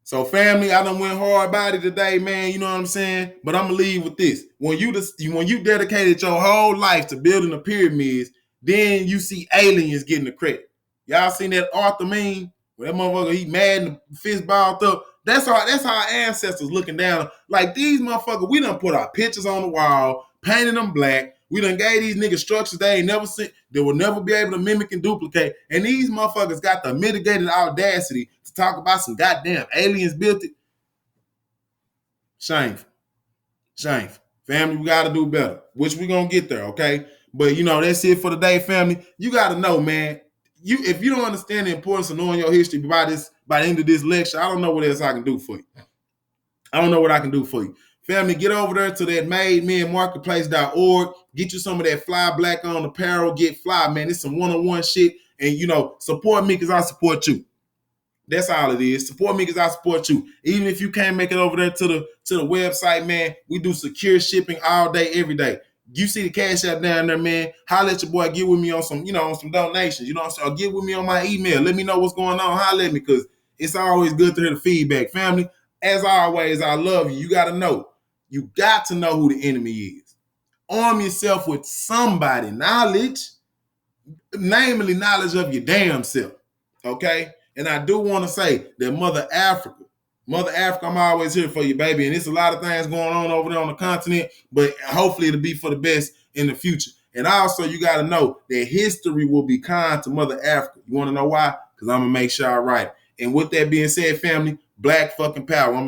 So family, I done went hard about it today, man. You know what I'm saying? But I'm gonna leave with this: when you dedicated your whole life to building the pyramids, then you see aliens getting the credit. Y'all seen that Arthur meme? Where that motherfucker he mad and the fist balled up. That's our ancestors looking down. Like these motherfuckers, we done put our pictures on the wall, painted them black. We done gave these niggas structures they ain't never seen, they will never be able to mimic and duplicate. And these motherfuckers got the mitigated audacity to talk about some goddamn aliens built it. Shameful. Shameful. Family, we gotta do better, which we gonna get there, okay? But you know, that's it for today, family. You gotta know, man. If you don't understand the importance of knowing your history by the end of this lecture, I don't know what else I can do for you. I don't know what I can do for you. Family, get over there to that mademenmarketplace.org. Get you some of that fly black on apparel. Get fly, man. It's some one-on-one shit. And, you know, support me because I support you. That's all it is. Support me because I support you. Even if you can't make it over there to the website, man, we do secure shipping all day, every day. You see the cash app down there, man. Holler at your boy. Get with me on some, on some donations. You know what I'm saying? Or get with me on my email. Let me know what's going on. Holler at me because it's always good to hear the feedback. Family, as always, I love you. You got to know. You got to know who the enemy is. Arm yourself with somebody knowledge, namely knowledge of your damn self. Okay? And I do want to say that Mother Africa, I'm always here for you, baby. And it's a lot of things going on over there on the continent, but hopefully it'll be for the best in the future. And also, you got to know that history will be kind to Mother Africa. You want to know why? Because I'm going to make sure I write it. And with that being said, family, Black fucking power. I'm